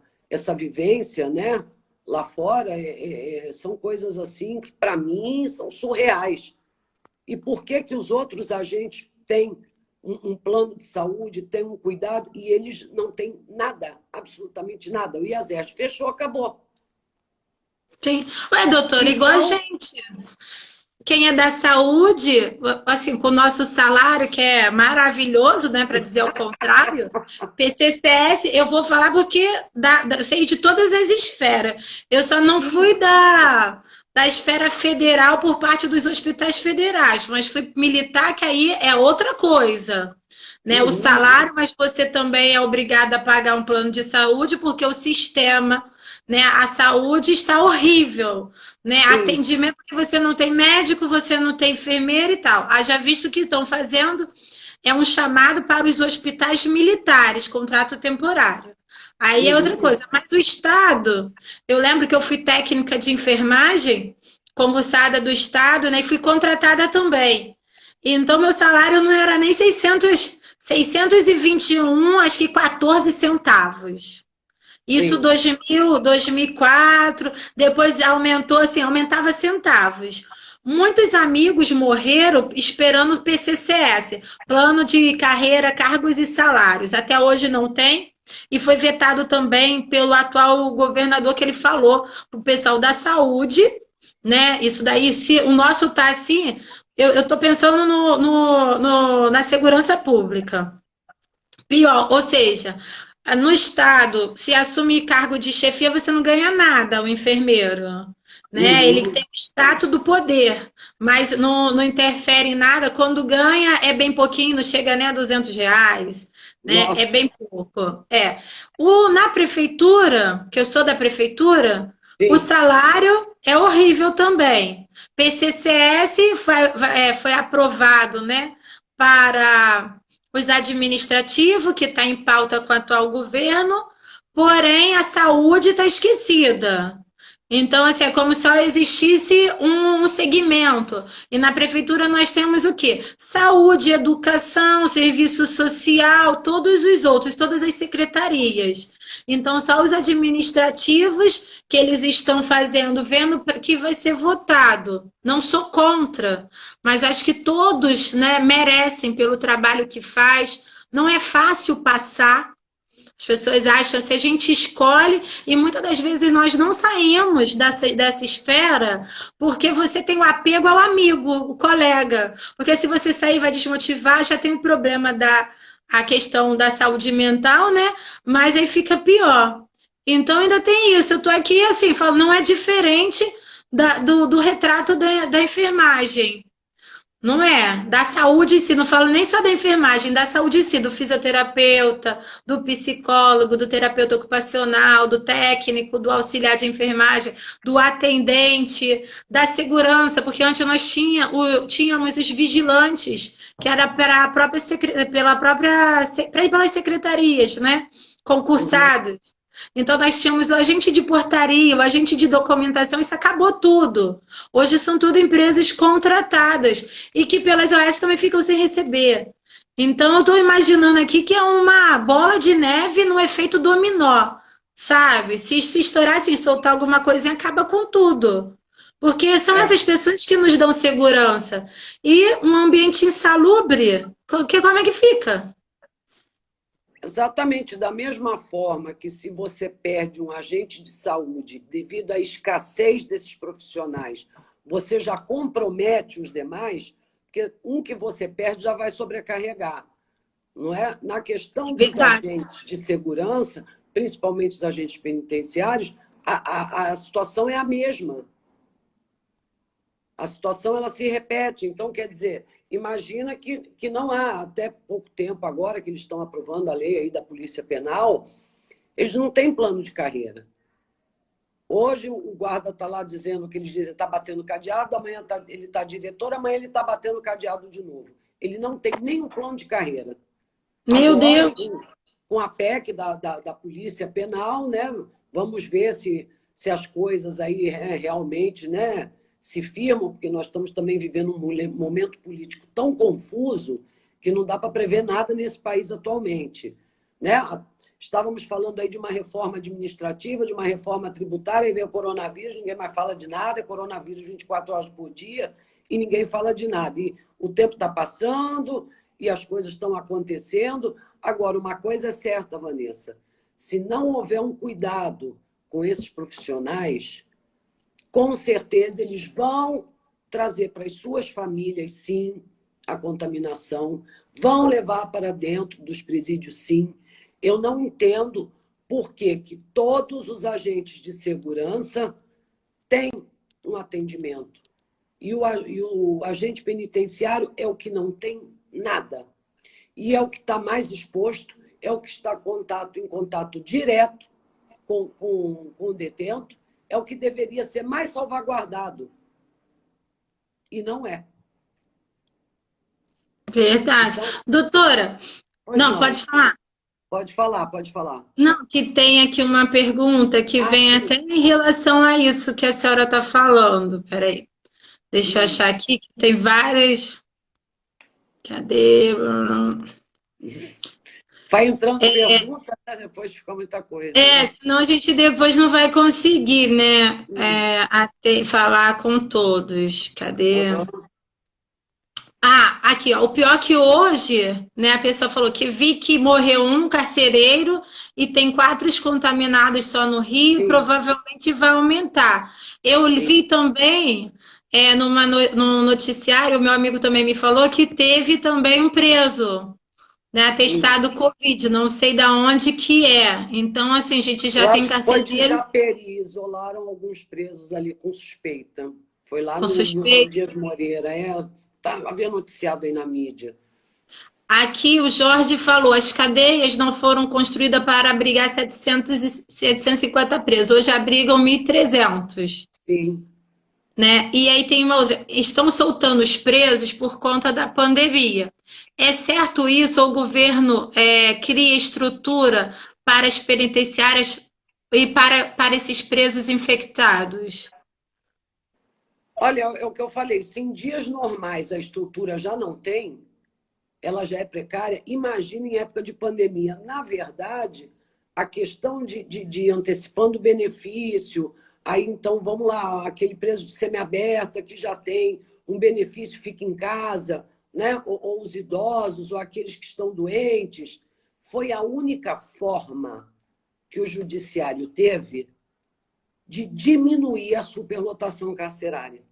B: vivência, né? Lá fora, são coisas assim que, para mim, são surreais. E por que que os outros agentes têm um plano de saúde, têm um cuidado, e eles não têm nada, absolutamente nada? O IASESP fechou, acabou.
A: sim. Ué, doutor,
B: E
A: igual a
B: são...
A: gente. Quem é da saúde, assim, com o nosso salário, que é maravilhoso, né, para dizer o contrário, PCCS, eu vou falar porque eu sei de todas as esferas. Eu só não fui da esfera federal por parte dos hospitais federais, mas fui militar, que aí é outra coisa. Né, o
B: Uhum,
A: salário, mas você também é obrigado a pagar um plano de saúde, porque o sistema, né, a saúde está horrível, né?
B: sim,
A: Atendimento que você não tem médico, você não tem enfermeira e tal. Haja visto que estão fazendo é um chamado para os hospitais militares, contrato temporário. Aí é outra
B: uhum,
A: coisa. Mas o Estado, eu lembro que eu fui técnica de enfermagem, concursada do Estado, né? E fui contratada também. Então, meu salário não era nem 621, acho que 14 centavos. Isso
B: sim.
A: 2000, 2004, depois aumentou assim, aumentava centavos. Muitos amigos morreram esperando o PCCS, Plano de Carreira, Cargos e Salários. Até hoje não tem. E foi vetado também pelo atual governador que ele falou para o pessoal da saúde, né? Isso daí, se o nosso tá assim, eu estou pensando na segurança pública. Pior, ou seja, no Estado, se assumir cargo de chefia, você não ganha nada, o enfermeiro. Né? Ele tem
B: Uhum.
A: o status do poder, mas não interfere em nada. Quando ganha, é bem pouquinho, não chega nem a R$ 200. Né? É
B: Nossa,
A: bem pouco. É. Na prefeitura, que eu sou da prefeitura, o
B: sim.
A: salário é horrível também. PCCS foi aprovado, né, para os administrativos, que está em pauta com o atual governo, porém a saúde está esquecida. Então, assim, é como se só existisse um segmento. E na prefeitura nós temos o quê? Saúde, educação, serviço social, todos os outros, todas as secretarias. Então, só os administrativos que eles estão fazendo, vendo que vai ser votado. Não sou contra, mas acho que todos, né, merecem pelo trabalho que faz. Não é fácil passar. As pessoas acham assim, a gente escolhe e muitas das vezes nós não saímos dessa esfera porque você tem o apego ao amigo, o colega. Porque se você sair vai desmotivar, já tem o problema a questão da saúde mental, né? Mas aí fica pior. Então ainda tem isso. Eu tô aqui assim, falo, não é diferente do retrato da enfermagem. Não é? Da saúde em si, não falo nem só da enfermagem, da saúde em si, do fisioterapeuta, do psicólogo, do terapeuta ocupacional, do técnico, do auxiliar de enfermagem, do atendente, da segurança, porque antes nós tínhamos os vigilantes, que era para a própria, pelas secretarias, né?
B: Uhum.
A: Concursados. Então, nós tínhamos o agente de portaria, o agente de documentação, isso acabou tudo. Hoje são tudo empresas contratadas e que pelas OS também ficam sem receber. Então, eu estou imaginando aqui que é uma bola de neve no efeito dominó, sabe? Se estourar, se soltar alguma coisinha, acaba com tudo. Porque são
B: É,
A: essas pessoas que nos dão segurança. E um ambiente insalubre, como é que fica?
B: exatamente da mesma forma que se você perde um agente de saúde devido à escassez desses profissionais, você já compromete os demais, porque um que você perde já vai sobrecarregar, não é? Na questão dos
A: Verdade.
B: agentes de segurança, principalmente os agentes penitenciários, a situação é a mesma. A situação ela se repete. Então, quer dizer, imagina que não há, até pouco tempo agora que eles estão aprovando a lei aí da Polícia Penal, eles não têm plano de carreira. Hoje o guarda está lá dizendo que eles dizem está batendo cadeado, amanhã ele está diretor, amanhã ele está batendo cadeado de novo. Ele não tem nenhum plano de carreira.
A: Meu
B: Agora,
A: Deus.
B: com a PEC da Polícia Penal, né, vamos ver se as coisas aí realmente, né, se firmam, porque nós estamos também vivendo um momento político tão confuso que não dá para prever nada nesse país atualmente. Né? Estávamos falando aí de uma reforma administrativa, de uma reforma tributária, e veio o coronavírus, ninguém mais fala de nada, é coronavírus 24 horas por dia, e ninguém fala de nada. E o tempo está passando, e as coisas estão acontecendo. Agora, uma coisa é certa, Vanessa, se não houver um cuidado com esses profissionais, com certeza eles vão trazer para as suas famílias, sim, a contaminação, vão levar para dentro dos presídios, sim. Eu não entendo por que todos os agentes de segurança têm um atendimento e o agente penitenciário é o que não tem nada. E é o que está mais exposto, é o que está em contato direto com o detento, é o que deveria ser mais salvaguardado. E não é.
A: Verdade.
B: Então,
A: Doutora,
B: pois
A: não,
B: não.
A: pode falar.
B: Pode falar, pode falar.
A: Não, que tem aqui uma pergunta que
B: Ah,
A: vem
B: sim.
A: até em relação a isso que a senhora está falando. Peraí, deixa eu achar aqui que tem várias. Cadê?
B: Vai entrando pergunta, né? Depois fica muita coisa, né?
A: Senão a gente depois não vai conseguir, né? Falar com todos. Cadê?
B: Uhum.
A: Ah, aqui, ó. O pior é que hoje, né, a pessoa falou que vi que morreu um carcereiro e tem 4 contaminados só no Rio,
B: Sim,
A: provavelmente vai aumentar. Eu
B: sim,
A: vi também, num noticiário, o meu amigo também me falou que teve também um preso, né,
B: sim.
A: testado Covid, não sei da onde que é. Então, assim, a gente já
B: Eu
A: tem
B: acho que foi de
A: carcereiro
B: Japeri, isolaram alguns presos ali com suspeita. Foi lá
A: com
B: no João
A: suspeito.
B: Dias Moreira. Tá, havia noticiado aí na mídia.
A: Aqui o Jorge falou, as cadeias não foram construídas para abrigar 750 presos, hoje abrigam 1.300,
B: Sim.
A: né? E aí tem uma outra, estão soltando os presos por conta da pandemia. É certo isso? Ou o governo cria estrutura para as penitenciárias e para esses presos infectados?
B: Olha, é o que eu falei. Se em dias normais a estrutura já não tem, ela já é precária, imagine em época de pandemia. Na verdade, a questão de antecipando o benefício, aí então vamos lá, aquele preso de semiaberta que já tem um benefício fica em casa, né? Ou os idosos, ou aqueles que estão doentes, foi a única forma que o judiciário teve de diminuir a superlotação carcerária.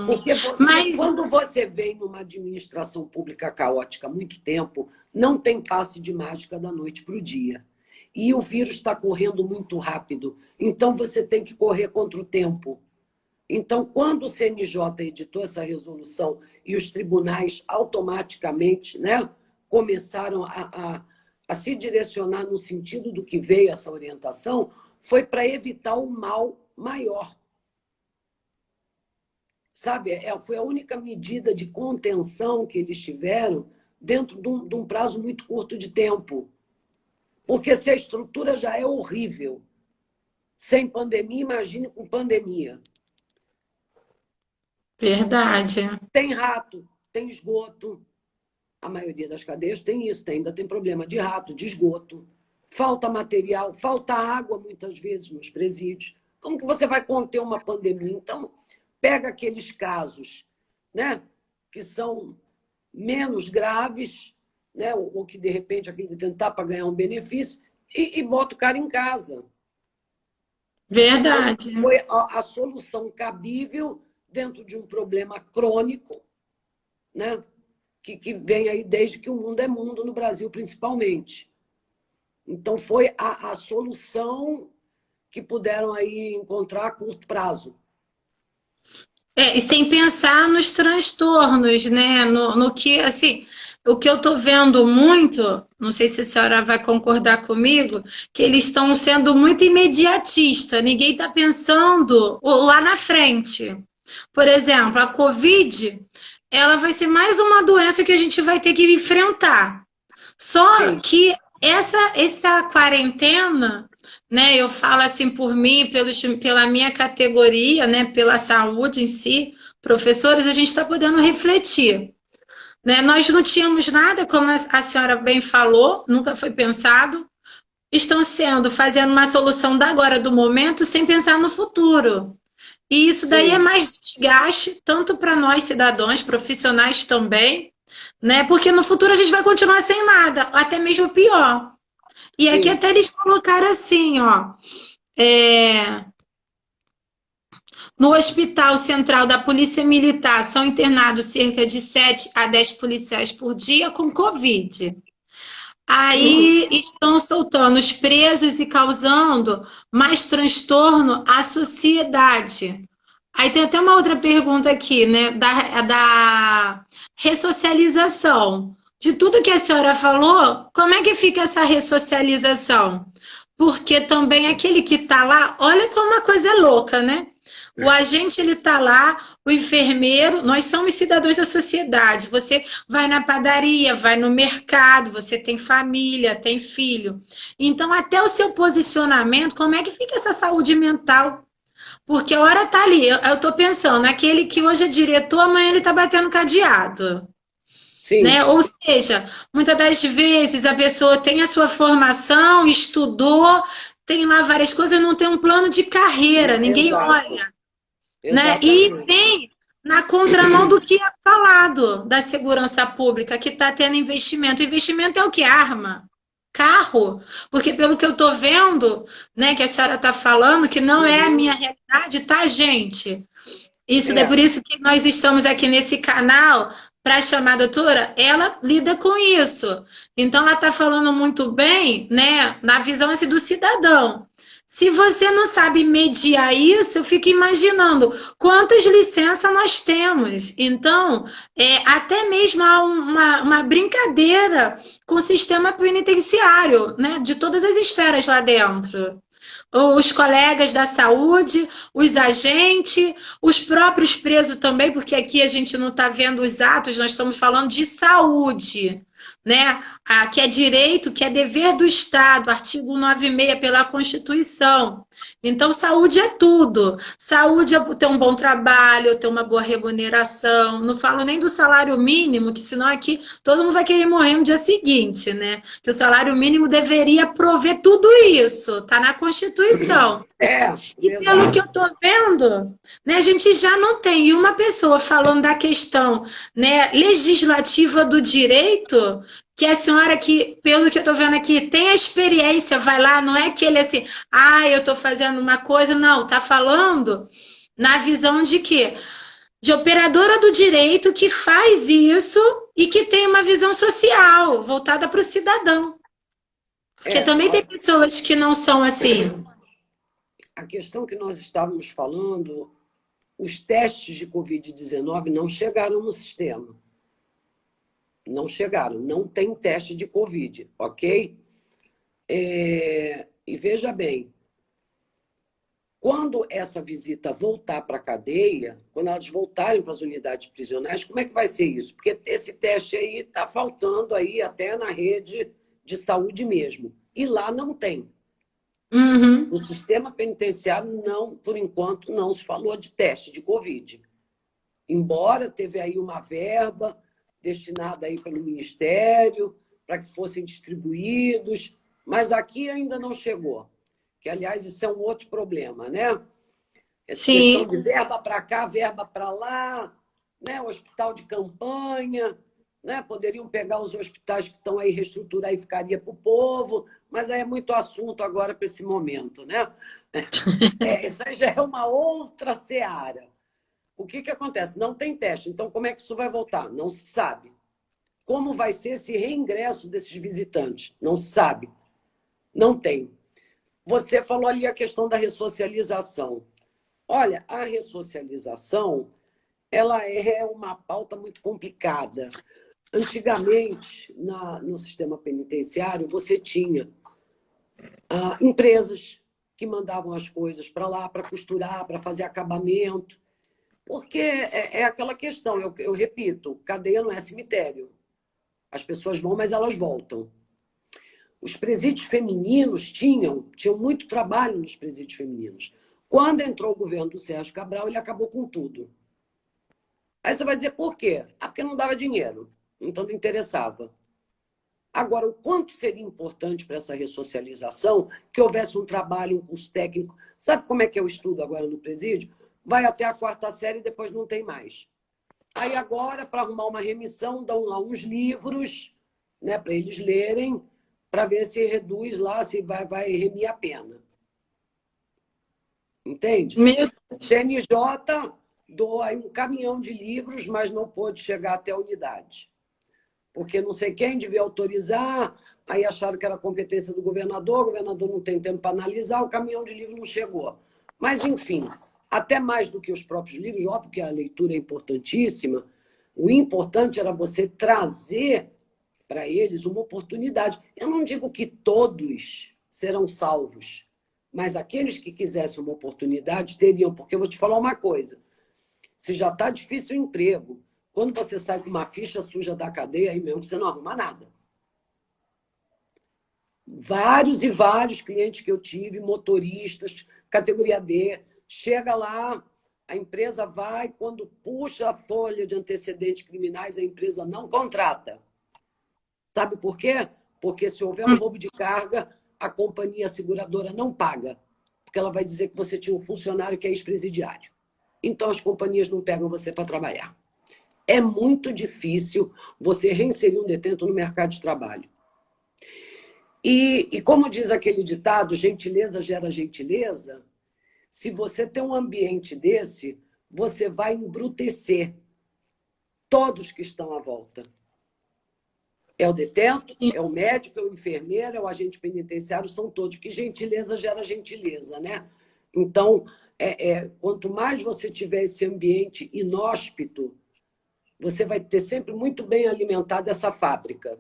B: Porque
A: Mas
B: quando você vem numa administração pública caótica há muito tempo, não tem passe de mágica da noite para o dia. E o vírus está correndo muito rápido. Então, você tem que correr contra o tempo. Então, quando o CNJ editou essa resolução e os tribunais automaticamente, né, começaram a se direcionar no sentido do que veio essa orientação, foi para evitar o mal maior. Sabe, foi a única medida de contenção que eles tiveram dentro de um prazo muito curto de tempo. Porque se a estrutura já é horrível, sem pandemia, imagine com pandemia.
A: Verdade.
B: Tem rato, tem esgoto. A maioria das cadeias tem isso, ainda tem problema de rato, de esgoto. Falta material, falta água, muitas vezes, nos presídios. Como que você vai conter uma pandemia? Então, pega aqueles casos, né, que são menos graves, né, ou que, de repente, aquele de tentar para ganhar um benefício, e bota o cara em casa.
A: Verdade.
B: Foi a solução cabível dentro de um problema crônico, né, que vem aí desde que o mundo é mundo, no Brasil principalmente. Então, foi a solução que puderam aí encontrar a curto prazo.
A: E sem pensar nos transtornos, né? No que, assim, o que eu estou vendo muito, não sei se a senhora vai concordar comigo, que eles estão sendo muito imediatistas, ninguém está pensando lá na frente. Por exemplo, a Covid, ela vai ser mais uma doença que a gente vai ter que enfrentar. Só
B: Sim.
A: que essa quarentena, né, eu falo assim por mim, pela minha categoria, né, pela saúde em si, professores, a gente está podendo refletir. Né? Nós não tínhamos nada, como a senhora bem falou, nunca foi pensado. Estão fazendo uma solução da agora, do momento, sem pensar no futuro. E isso daí é
B: Sim.
A: mais desgaste, tanto para nós, cidadãos, profissionais também, né? Porque no futuro a gente vai continuar sem nada, até mesmo pior. E aqui
B: Sim.
A: até eles colocaram assim, ó. No Hospital Central da Polícia Militar são internados cerca de 7 a 10 policiais por dia com Covid. Aí estão soltando os presos e causando mais transtorno à sociedade. Aí tem até uma outra pergunta aqui, né? Da ressocialização. De tudo que a senhora falou, como é que fica essa ressocialização? Porque também aquele que está lá, olha como a coisa é louca, né? O agente ele está lá, o enfermeiro, nós somos cidadãos da sociedade. Você vai na padaria, vai no mercado, você tem família, tem filho. Então, até o seu posicionamento, como é que fica essa saúde mental? Porque a hora tá ali, eu estou pensando, aquele que hoje é diretor, amanhã ele está batendo cadeado.
B: Sim.
A: Né? Ou seja, muitas das vezes a pessoa tem a sua formação, estudou, tem lá várias coisas, não tem um plano de carreira, ninguém
B: Exato.
A: olha. Né? E
B: Exatamente.
A: vem na contramão do que é falado da segurança pública, que está tendo investimento. Investimento é o que? Arma, carro. Porque pelo que eu estou vendo, né, que a senhora está falando, que não é a minha realidade, tá, gente? Isso é
B: É.
A: por isso que nós estamos aqui nesse canal para chamar a doutora, ela lida com isso. Então, ela está falando muito bem, né, na visão assim, do cidadão. Se você não sabe mediar isso, eu fico imaginando quantas licenças nós temos. Então, até mesmo há uma brincadeira com o sistema penitenciário, né, de todas as esferas lá dentro. Os colegas da saúde, os agentes, os próprios presos também, porque aqui a gente não está vendo os atos, nós estamos falando de saúde, né? Que é direito, que é dever do Estado, artigo 96 pela Constituição. Então, saúde é tudo. Saúde é ter um bom trabalho, ter uma boa remuneração. Não falo nem do salário mínimo, que senão aqui todo mundo vai querer morrer no dia seguinte, né? Que o salário mínimo deveria prover tudo isso. Está na Constituição. E pelo que eu estou vendo, né, a gente já não tem uma pessoa falando da questão, né, legislativa do direito, que a senhora que, pelo que eu estou vendo aqui, tem a experiência, vai lá, não é aquele assim, eu estou fazendo uma coisa, não, está falando na visão de quê? De operadora do direito que faz isso e que tem uma visão social, voltada para o cidadão. Porque também tem pessoas que não são assim.
B: A questão que nós estávamos falando, os testes de Covid-19 não chegaram no sistema. Não chegaram, não tem teste de Covid, ok? E veja bem, quando essa visita voltar para a cadeia, quando elas voltarem para as unidades prisionais, como é que vai ser isso? Porque esse teste aí está faltando aí até na rede de saúde mesmo. E lá não tem.
A: Uhum.
B: No sistema penitenciário, não, por enquanto, não se falou de teste de Covid. Embora teve aí uma verba destinada aí pelo Ministério para que fossem distribuídos, mas aqui ainda não chegou. Que, aliás, isso é um outro problema, né? Essa questão
A: Sim.
B: de verba para cá, verba para lá, né? Hospital de campanha, né? Poderiam pegar os hospitais que estão aí, reestruturar e ficaria para o povo, mas aí é muito assunto agora para esse momento, né? Isso aí já é uma outra seara. O que acontece? Não tem teste. Então, como é que isso vai voltar? Não se sabe. Como vai ser esse reingresso desses visitantes? Não se sabe. Não tem. Você falou ali a questão da ressocialização. Olha, a ressocialização, ela é uma pauta muito complicada. Antigamente, no sistema penitenciário, você tinha empresas que mandavam as coisas para lá, para costurar, para fazer acabamento. Porque é aquela questão, eu repito, cadeia não é cemitério. As pessoas vão, mas elas voltam. Os presídios femininos tinham muito trabalho nos presídios femininos. Quando entrou o governo do Sérgio Cabral, ele acabou com tudo. Aí você vai dizer por quê? Porque não dava dinheiro, então não interessava. Agora, o quanto seria importante para essa ressocialização que houvesse um trabalho, um curso técnico. Sabe como é que eu estudo agora no presídio? Vai até a 4ª série e depois não tem mais. Aí agora, para arrumar uma remissão, dão lá uns livros, né, para eles lerem, para ver se reduz lá, se vai remir a pena. Entende?
A: Meu...
B: CNJ doou aí um caminhão de livros, mas não pôde chegar até a unidade. Porque não sei quem devia autorizar, aí acharam que era competência do governador, o governador não tem tempo para analisar, o caminhão de livros não chegou. Mas, enfim, até mais do que os próprios livros, óbvio que a leitura é importantíssima, o importante era você trazer para eles uma oportunidade. Eu não digo que todos serão salvos, mas aqueles que quisessem uma oportunidade teriam, porque eu vou te falar uma coisa, se já está difícil o emprego, quando você sai com uma ficha suja da cadeia, aí mesmo você não arruma nada. Vários e vários clientes que eu tive, motoristas, categoria D, chega lá, a empresa vai, quando puxa a folha de antecedentes criminais, a empresa não contrata. Sabe por quê? Porque se houver um roubo de carga, a companhia seguradora não paga, porque ela vai dizer que você tinha um funcionário que é ex-presidiário. Então, as companhias não pegam você para trabalhar. É muito difícil você reinserir um detento no mercado de trabalho. E como diz aquele ditado, gentileza gera gentileza, se você tem um ambiente desse, você vai embrutecer todos que estão à volta. É o detento, é o médico, é o enfermeiro, é o agente penitenciário, são todos, que gentileza gera gentileza, né? Então, quanto mais você tiver esse ambiente inóspito, você vai ter sempre muito bem alimentada essa fábrica.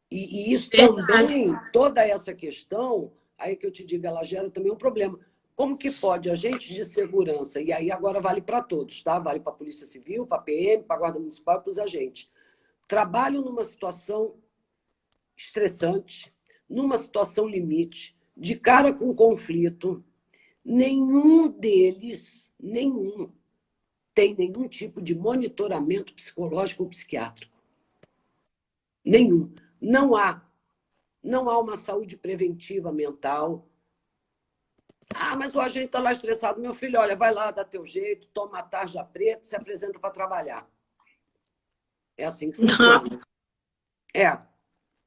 B: E isso também, toda essa questão, aí que eu te digo, ela gera também um problema. Como que pode agentes de segurança, e aí agora vale para todos, tá? Vale para a Polícia Civil, para a PM, para a Guarda Municipal e para os agentes. Trabalham numa situação estressante, numa situação limite, de cara com conflito, nenhum deles, tem nenhum tipo de monitoramento psicológico ou psiquiátrico. Nenhum. Não há uma saúde preventiva mental. Mas o agente está lá estressado. Meu filho, olha, vai lá, dá teu jeito, toma a tarja preta, se apresenta para trabalhar. É assim que funciona.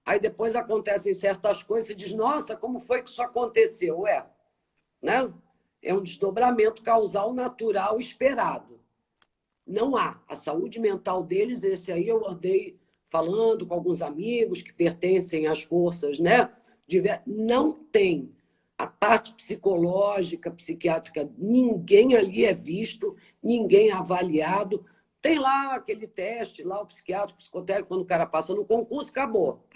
B: Aí depois acontecem certas coisas e diz, nossa, como foi que isso aconteceu? Né? É um desdobramento causal natural esperado. Não há. A saúde mental deles, esse aí eu andei falando com alguns amigos que pertencem às forças, né? Não tem. A parte psicológica, psiquiátrica, ninguém ali é visto, ninguém é avaliado. Tem lá aquele teste, lá o psiquiátrico, psicotécnico, quando o cara passa no concurso, acabou.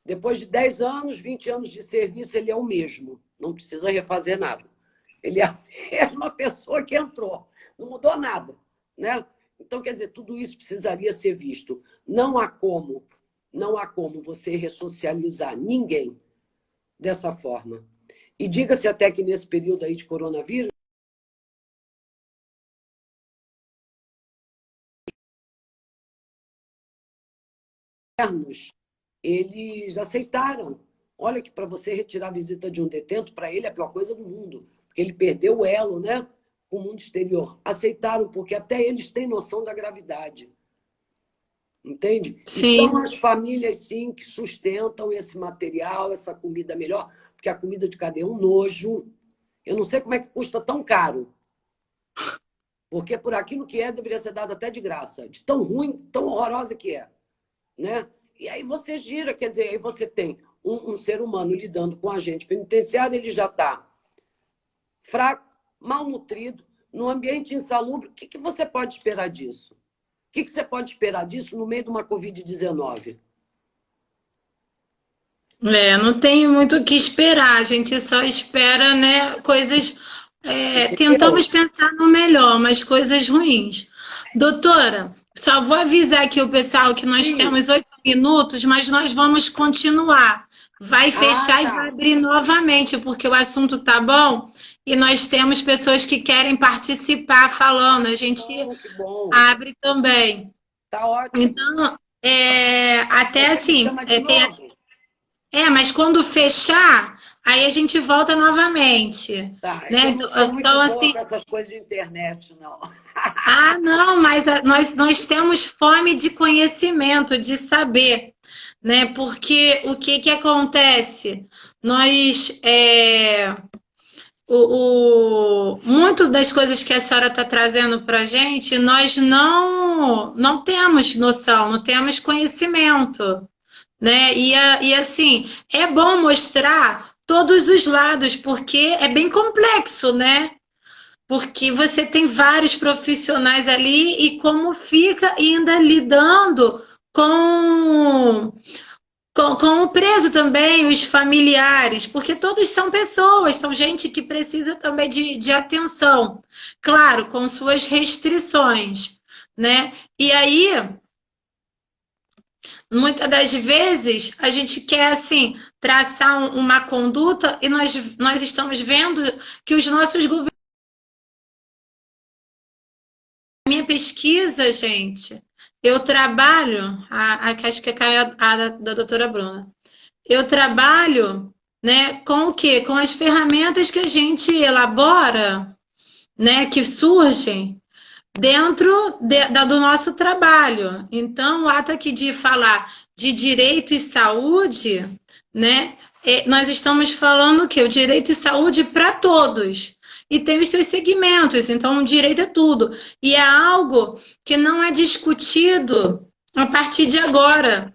B: Depois de 10 anos, 20 anos de serviço, ele é o mesmo. Não precisa refazer nada. Ele é a mesma pessoa que entrou. Não mudou nada, né? Então, quer dizer, tudo isso precisaria ser visto. Não há como Não há como você ressocializar ninguém dessa forma. E diga-se até que nesse período aí de coronavírus, eles aceitaram. Olha que para você retirar a visita de um detento, para ele é a pior coisa do mundo, porque ele perdeu o elo, né, com o mundo exterior. Aceitaram, porque até eles têm noção da gravidade. Entende?
A: Sim.
B: E são as famílias, sim, que sustentam esse material, essa comida melhor, porque a comida de cadeia é um nojo. Eu não sei como é que custa tão caro. Porque por aquilo que é, deveria ser dado até de graça. De tão ruim, tão horrorosa que é. Né? E aí você gira, quer dizer, aí você tem um ser humano lidando com um agente penitenciário, ele já está fraco, malnutrido, num ambiente insalubre. O que você pode esperar disso? O que você pode esperar disso no meio de uma Covid-19?
A: Não tem muito o que esperar, a gente só espera, né, coisas... tentamos pensar no melhor, mas coisas ruins. Doutora, só vou avisar aqui o pessoal que nós temos 8 minutos, mas nós vamos continuar. Vai fechar e vai abrir novamente, porque o assunto tá bom e nós temos pessoas que querem participar falando. A gente abre também.
B: Tá ótimo.
A: Então, até assim... mas quando fechar, aí a gente volta novamente.
B: Tá,
A: né?
B: Eu não sou muito boa assim, com essas coisas de internet, não.
A: Não, mas nós temos fome de conhecimento, de saber, né? Porque o que acontece? Nós... muito das coisas que a senhora está trazendo para a gente, nós não temos noção, não temos conhecimento. Né? E assim, é bom mostrar todos os lados, porque é bem complexo, né? Porque você tem vários profissionais ali e como fica ainda lidando com o preso também, os familiares, porque todos são pessoas, são gente que precisa também de atenção, claro, com suas restrições, né? E aí... muitas das vezes, a gente quer, assim, traçar uma conduta e nós estamos vendo que os nossos governos... Minha pesquisa, gente, eu trabalho, acho que é a da doutora Bruna, eu trabalho, né, com o quê? Com as ferramentas que a gente elabora, né, que surgem dentro do nosso trabalho. Então, o ato aqui de falar de direito e saúde, né, nós estamos falando o quê? O direito e saúde para todos. E tem os seus segmentos, então o direito é tudo. E é algo que não é discutido a partir de agora.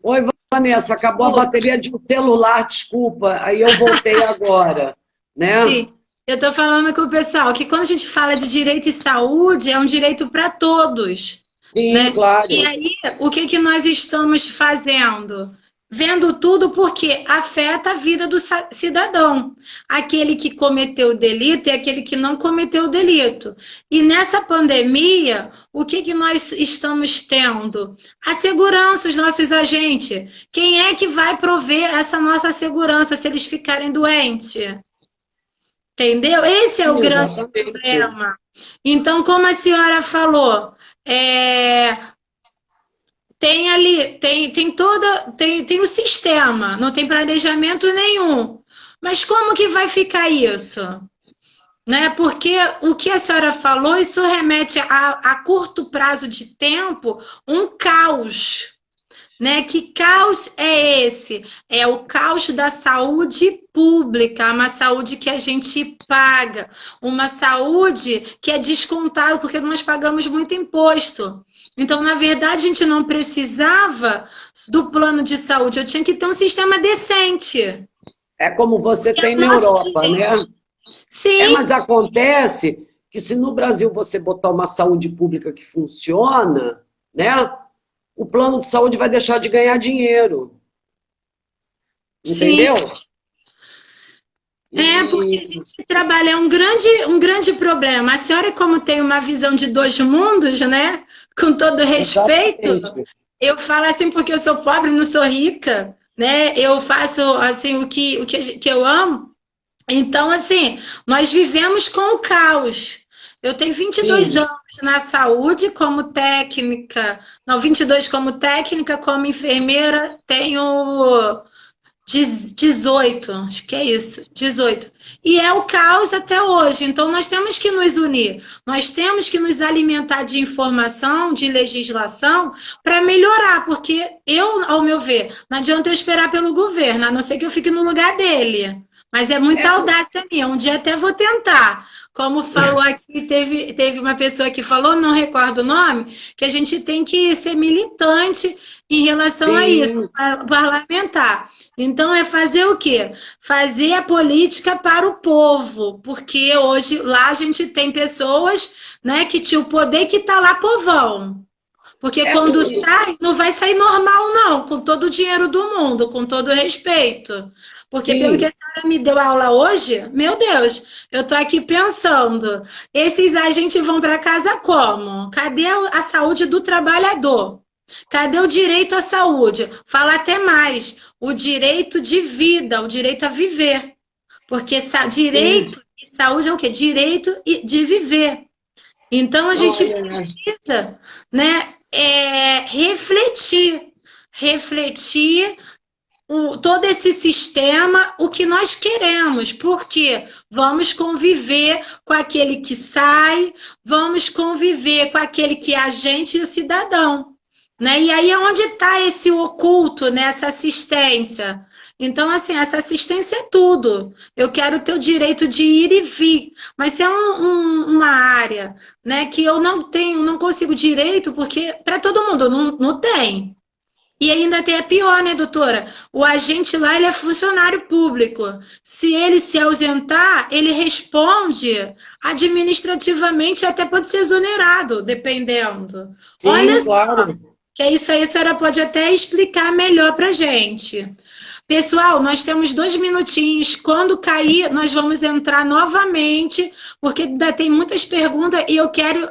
B: Oi, Vanessa, acabou a bateria de um celular, desculpa, aí eu voltei agora, né?
A: Sim. Eu estou falando com o pessoal que quando a gente fala de direito e saúde, é um direito para todos.
B: Sim,
A: né?
B: Claro.
A: E aí, o que nós estamos fazendo? Vendo tudo porque afeta a vida do cidadão. Aquele que cometeu o delito e aquele que não cometeu o delito. E nessa pandemia, o que nós estamos tendo? A segurança, os nossos agentes. Quem é que vai prover essa nossa segurança se eles ficarem doentes? Entendeu? Esse é o grande problema. Então, como a senhora falou, tem ali, tem o sistema, não tem planejamento nenhum. Mas como que vai ficar isso? Né? Porque o que a senhora falou, isso remete a curto prazo de tempo, um caos. Né? Que caos é esse? É o caos da saúde pública, uma saúde que a gente paga, uma saúde que é descontada porque nós pagamos muito imposto. Então, na verdade, a gente não precisava do plano de saúde, eu tinha que ter um sistema decente.
B: É como você tem na Europa, né?
A: Sim.
B: Mas acontece que se no Brasil você botar uma saúde pública que funciona, né? O plano de saúde vai deixar de ganhar dinheiro. Entendeu?
A: Sim. Porque a gente trabalha um grande problema. A senhora, como tem uma visão de dois mundos, né? Com todo respeito, eu falo assim porque eu sou pobre, não sou rica, né? Eu faço assim que eu amo. Então, assim, nós vivemos com o caos. Eu tenho 22
B: Sim.
A: anos na saúde como técnica, não, 22 como técnica, como enfermeira, tenho 18, acho que é isso, 18. E é o caos até hoje. Então, nós temos que nos unir, nós temos que nos alimentar de informação, de legislação, para melhorar, porque eu, ao meu ver, não adianta eu esperar pelo governo, a não ser que eu fique no lugar dele. Mas é muita
B: É,
A: audácia minha. Um dia até vou tentar. Como falou aqui, teve uma pessoa que falou, não recordo o nome, que a gente tem que ser militante em relação a isso,
B: sim.
A: parlamentar. Então, é fazer o quê? Fazer a política para o povo, porque hoje lá a gente tem pessoas, né, que tinha o poder que está lá povão. Porque
B: É,
A: quando sai, não vai sair normal, não, com todo o dinheiro do mundo, com todo o respeito. Porque pelo que
B: sim.
A: a senhora me deu aula hoje, meu Deus, eu tô aqui pensando, esses agentes vão para casa como? Cadê a saúde do trabalhador? Cadê o direito à saúde? Fala até mais, o direito de vida, o direito a viver. Porque
B: Sim.
A: direito e saúde é o quê? Direito de viver. Então a gente
B: Olha,
A: precisa, né, refletir todo esse sistema, o que nós queremos, porque vamos conviver com aquele que sai, vamos conviver com aquele que é agente e o cidadão. Né? E aí é onde está esse oculto, né? Essa assistência. Então, assim, essa assistência é tudo. Eu quero ter o direito de ir e vir, mas se é uma área, né, que eu não tenho, não consigo direito, porque para todo mundo não tem. E ainda tem a pior, né, doutora? O agente lá, ele é funcionário público. Se ele se ausentar, ele responde administrativamente, até pode ser exonerado, dependendo.
B: sim,
A: Olha,
B: claro.
A: que é isso aí a senhora pode até explicar melhor para gente. Pessoal, nós temos 2 minutinhos. Quando cair, nós vamos entrar novamente, porque ainda tem muitas perguntas e eu quero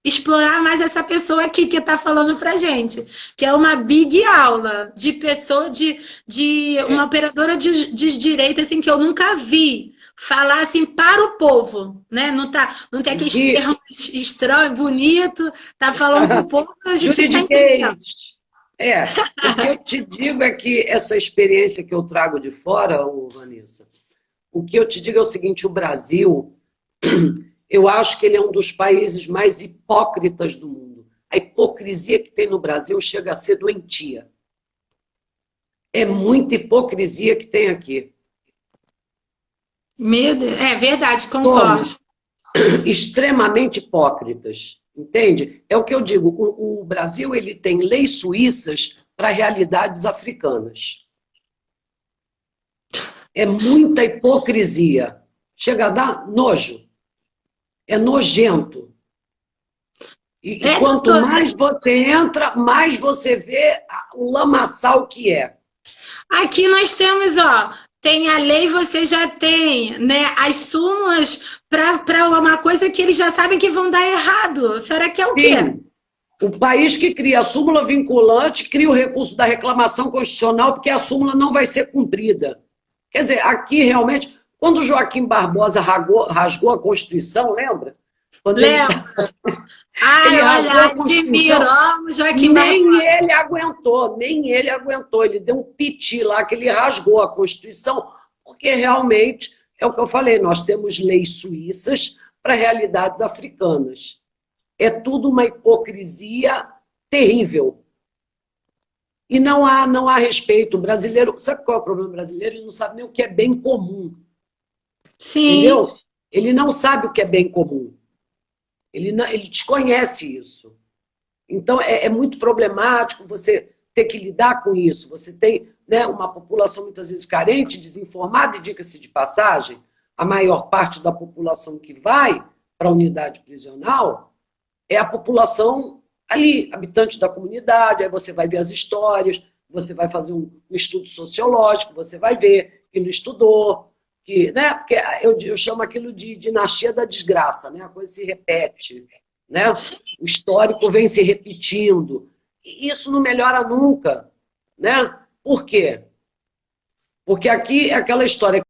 A: explorar mais essa pessoa aqui que está falando para gente, que é uma big aula de pessoa, de uma
B: É,
A: operadora de direito assim, que eu nunca vi falar assim para o povo, né? Não tem aqueles
B: de
A: termos estranhos, bonito, tá falando para o povo, a gente está
B: juridiquês.
A: entendendo.
B: O que eu te digo é que essa experiência que eu trago de fora, ô Vanessa, o que eu te digo é o seguinte: o Brasil, eu acho que ele é um dos países mais hipócritas do mundo. A hipocrisia que tem no Brasil chega a ser doentia. É muita hipocrisia que tem aqui.
A: Meu Deus, é verdade,
B: Somos
A: concordo.
B: extremamente hipócritas, entende? É o que eu digo, o Brasil ele tem leis suíças para realidades africanas. É muita hipocrisia. Chega a dar nojo. É nojento. E
A: É,
B: quanto
A: doutor,
B: mais você entra, mais você vê o lamaçal que é.
A: aqui nós temos, ó, tem a lei, você já tem, né, as súmulas para uma coisa que eles já sabem que vão dar errado. Será que é o quê?
B: Sim, o país que cria a súmula vinculante cria o recurso da reclamação constitucional porque a súmula não vai ser cumprida. Quer dizer, aqui realmente, quando Joaquim Barbosa rasgou a Constituição, lembra? Quando
A: Lembra? Ai,
B: ele
A: olha,
B: rasgou a
A: admiro,
B: Constituição,
A: amo Joaquim
B: nem
A: Barbosa.
B: ele aguentou, nem ele aguentou. Ele deu um piti lá, que ele rasgou a Constituição, porque realmente, é o que eu falei, nós temos leis suíças para realidades africanas. É tudo uma hipocrisia terrível. E não há respeito. O brasileiro, sabe qual é o problema brasileiro? Ele não sabe nem o que é bem comum.
A: Sim,
B: Entendeu? Ele não sabe o que é bem comum. Ele desconhece isso. Então, é muito problemático você ter que lidar com isso. Você tem, né, uma população muitas vezes carente, desinformada, e diga-se de passagem, a maior parte da população que vai para a unidade prisional é a população ali, habitante da comunidade. Aí você vai ver as histórias, você vai fazer um estudo sociológico, você vai ver que não estudou, que, né, porque eu chamo aquilo de dinastia da desgraça, né, a coisa se repete, né? O histórico vem se repetindo. isso não melhora nunca, né? Por quê? Porque aqui é aquela história.